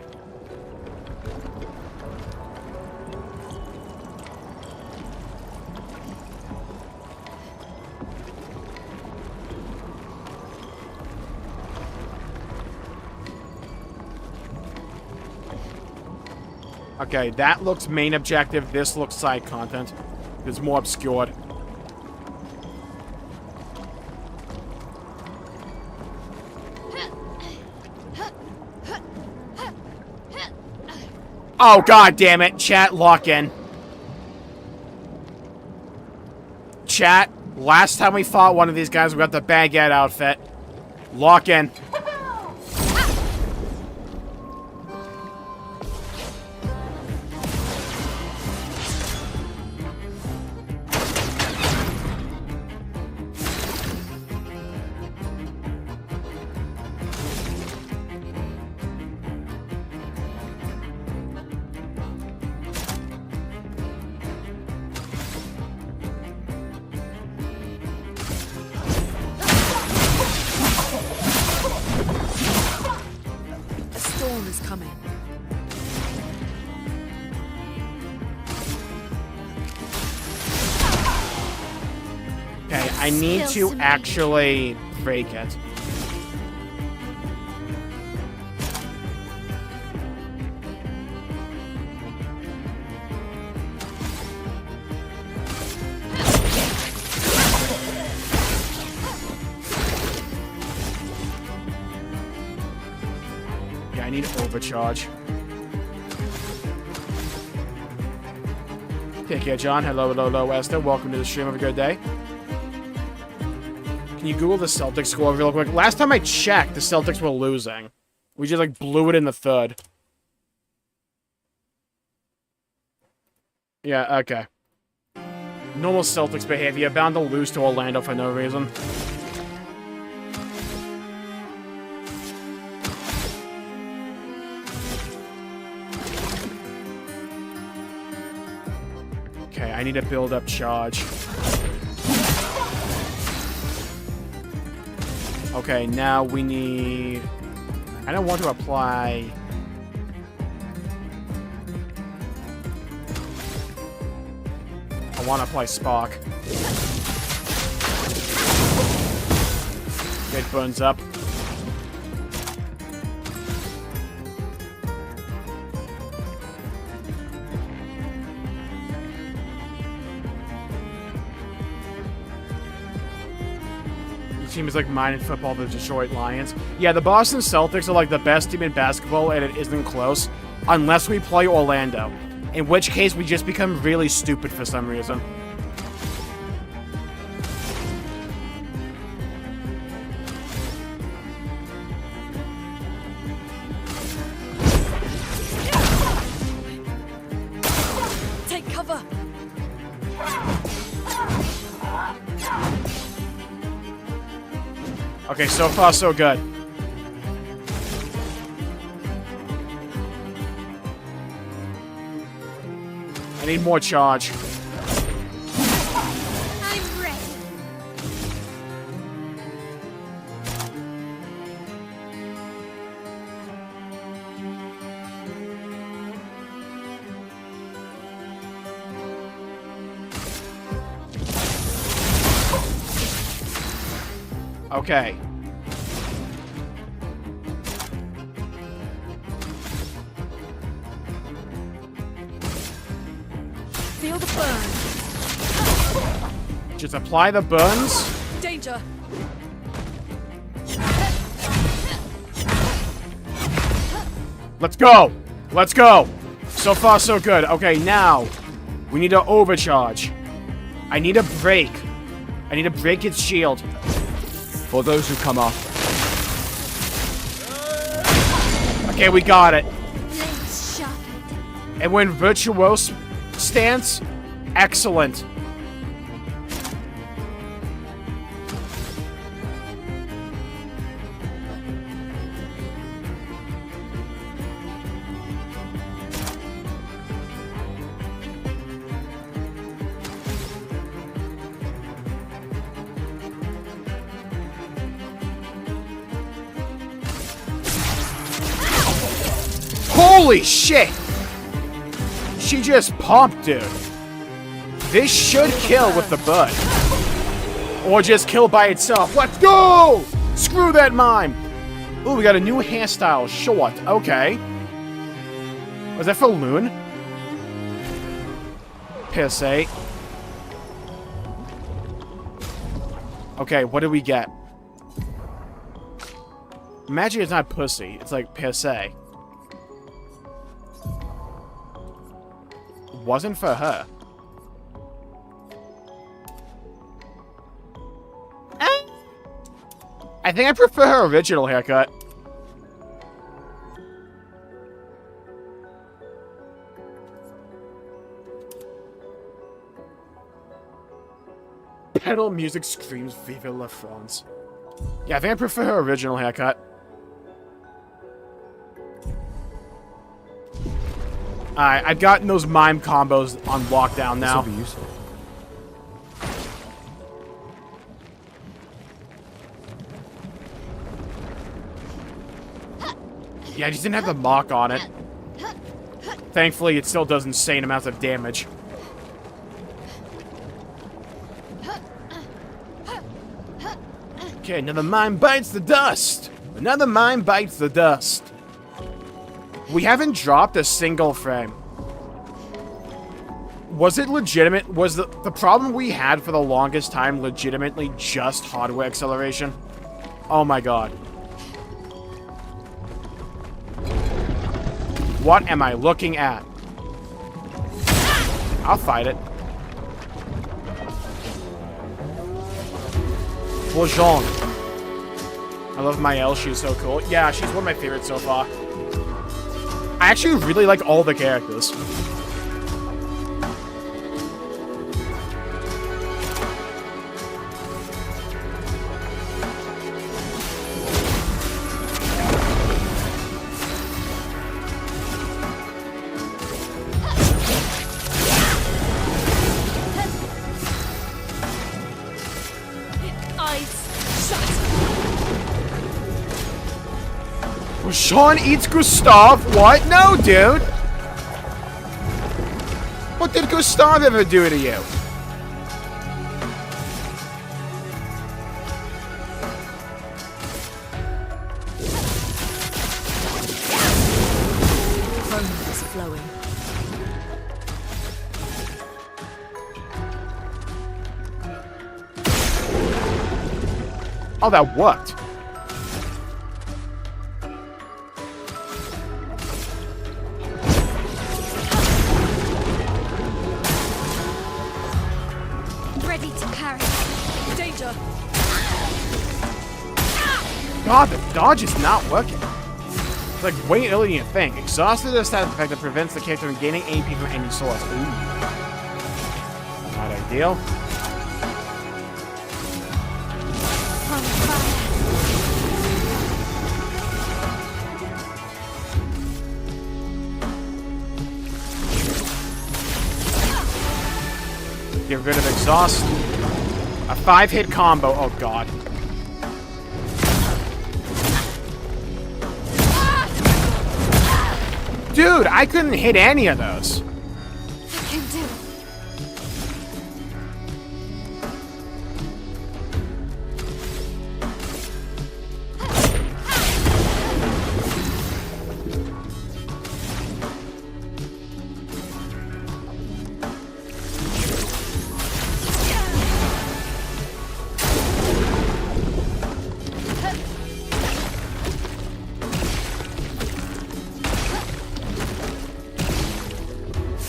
Okay, that looks main objective. This looks side content. It's more obscured. Oh, god damn it. Chat, lock in. Chat, last time we fought one of these guys, we got the baguette outfit. Lock in. I need to actually break it. Yeah, I need overcharge. Take care, John. Hello, Esther. Welcome to the stream. Have a good day. Can you Google the Celtics score real quick? Last time I checked, the Celtics were losing. We just, like, blew it in the third. Yeah, okay. Normal Celtics behavior. Bound to lose to Orlando for no reason. Okay, I need to build up charge. Okay, now we need... I don't want to apply... I want to apply Spark. It burns up. Team is like mine in football, the Detroit Lions. Yeah, the Boston Celtics are like the best team in basketball, and it isn't close. Unless we play Orlando. In which case, we just become really stupid for some reason. Take cover! Okay, so far so good. I need more charge. I'm ready. Okay. Feel the burn. Just apply the burns. Danger. Let's go. Let's go. So far, so good. Okay, now we need to overcharge. I need a break. I need to break its shield. For those who come up. Okay, we got it. Blades sharpened. And when virtuose stance, excellent. Holy shit! She just pumped, dude. This should kill with the bud. Or just kill by itself. Let's go! Screw that mime! Ooh, we got a new hairstyle. Short. Okay. Was that for Loon? Piss 8. Okay, what do we get? Imagine it's not pussy. It's like piss 8. Wasn't for her. I think I prefer her original haircut. Pedal music screams Vive la France. Yeah, I think I prefer her original haircut. Alright, I've gotten those mime combos on lockdown now. This will be useful. Yeah, I just didn't have the mock on it. Thankfully, it still does insane amounts of damage. Okay, another mime bites the dust. Another mime bites the dust. We haven't dropped a single frame. Was it legitimate? Was the problem we had for the longest time legitimately just hardware acceleration? Oh my god. What am I looking at? I'll fight it. Bonjour. I love Maëlle, she's so cool. Yeah, she's one of my favorites so far. I actually really like all the characters. Sean eats Gustav? What? No, dude! What did Gustav ever do to you? Chroma is flowing. Oh, that worked. God, the dodge is not working. It's like way earlier than you think. Exhausted is a status effect that prevents the character from gaining AP from any source. Ooh. Not ideal. Get rid of exhaust. A 5-hit combo. Oh god. Dude, I couldn't hit any of those. I can do it.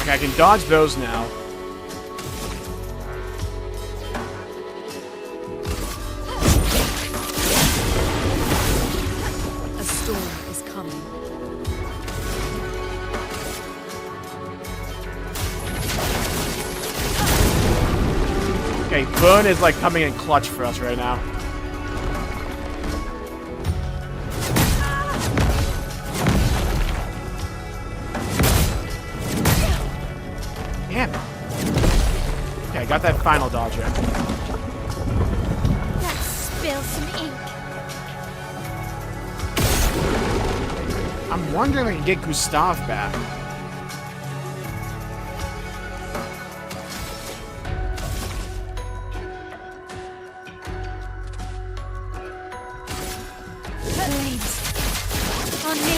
I can dodge those now. A storm is coming. Okay, Burn is like coming in clutch for us right now. Damn it. Okay, I got that final dodge in. Let's spill some ink. I'm wondering if I can get Gustav back. Blades. On me.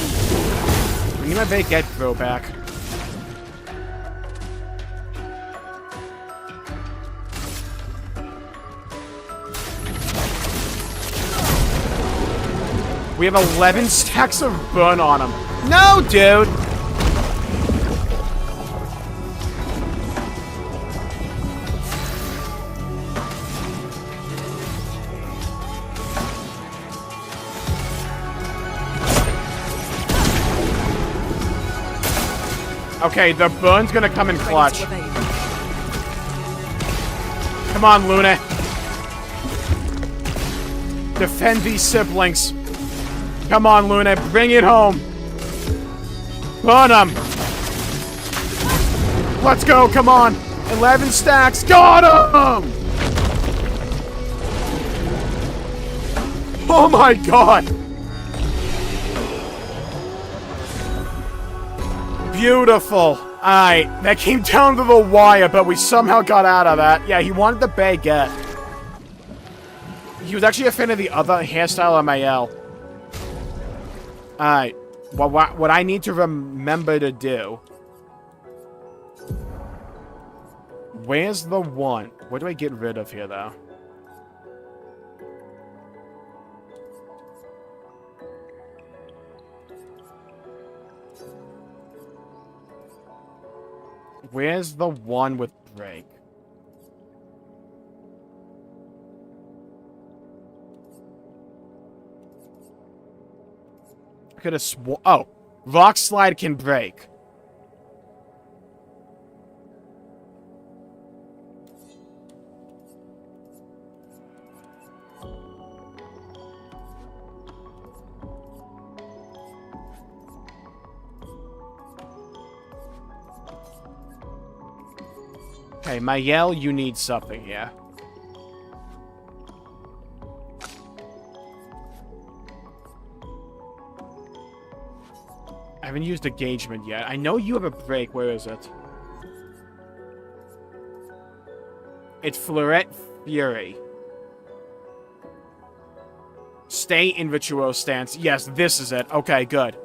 I need my baguette throw back. We have 11 stacks of burn on him. No, dude! Okay, the burn's gonna come in clutch. Come on, Luna. Defend these siblings. Come on, Luna. Bring it home. Burn them. Let's go. Come on. 11 stacks. Got him! Oh my god. Beautiful. Alright, that came down to the wire, but we somehow got out of that. Yeah, he wanted the baguette. He was actually a fan of the other hairstyle on Mael. Alright. What I need to remember to do... Where's the one? What do I get rid of here, though? Where's the one with break? I could have sworn... Oh! Rock slide can break. Okay, Mael, you need something here. I haven't used engagement yet. I know you have a break. Where is it? It's Fleuret Fury. Stay in Virtuoso stance. Yes, this is it. Okay, good.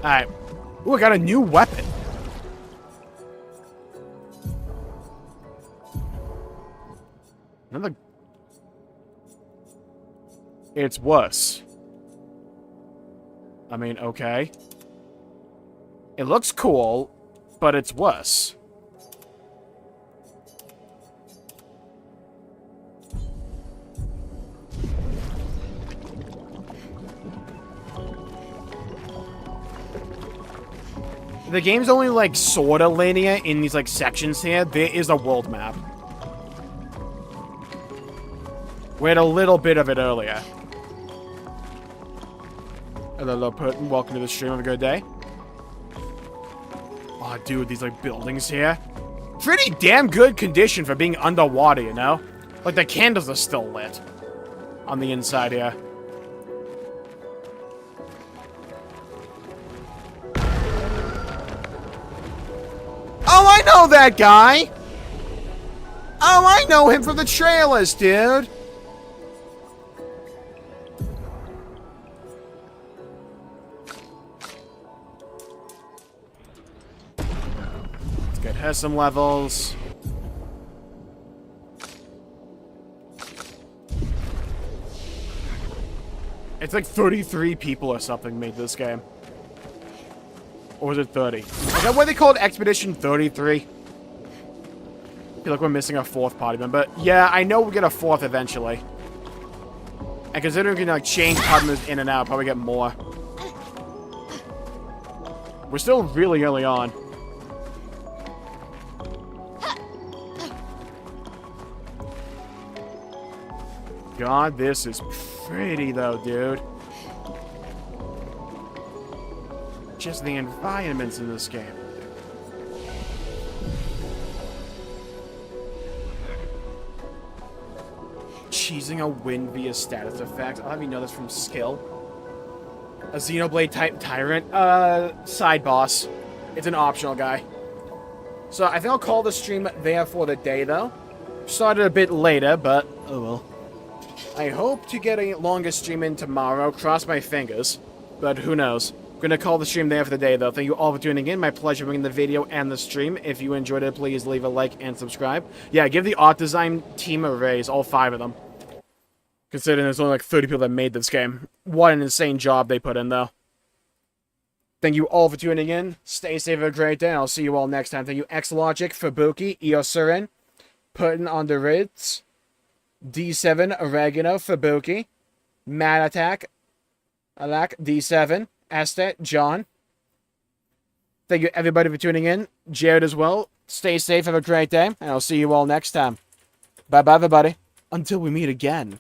Alright. Ooh, I got a new weapon. Another... It's worse. I mean, okay. It looks cool, but it's worse. The game's only, like, sorta linear in these, like, sections here. There is a world map. We had a little bit of it earlier. Hello, Putin. Welcome to the stream. Have a good day. Oh, dude, these, like, buildings here. Pretty damn good condition for being underwater, you know? Like, the candles are still lit. On the inside here. Oh, I know that guy! Oh, I know him from the trailers, dude! Let's get her some levels. It's like 33 people or something made this game. Or was it 30? Is that what they called Expedition 33? I feel like we're missing a fourth party member. Yeah, I know we'll get a fourth eventually. And considering we can like change party members in and out, probably get more. We're still really early on. God, this is pretty though, dude. Just the environments in this game. Cheesing a win via status effect. I'll have you know this from skill. A Xenoblade type tyrant. Side boss. It's an optional guy. So I think I'll call the stream there for the day though. Started a bit later, but oh well. I hope to get a longer stream in tomorrow. Cross my fingers. But who knows. Gonna call the stream there for the day, though. Thank you all for tuning in. My pleasure bringing the video and the stream. If you enjoyed it, please leave a like and subscribe. Yeah, give the art design team a raise, all 5 of them. Considering there's only like 30 people that made this game. What an insane job they put in, though. Thank you all for tuning in. Stay safe, have a great day, and I'll see you all next time. Thank you, Xlogic, Fubuki, Eosurin, Putting on the Ritz, D7, Oregano, Fubuki, Mad Attack, Alak, D7, Estet, John. Thank you, everybody, for tuning in. Jared as well. Stay safe, have a great day, and I'll see you all next time. Bye-bye, everybody. Until we meet again.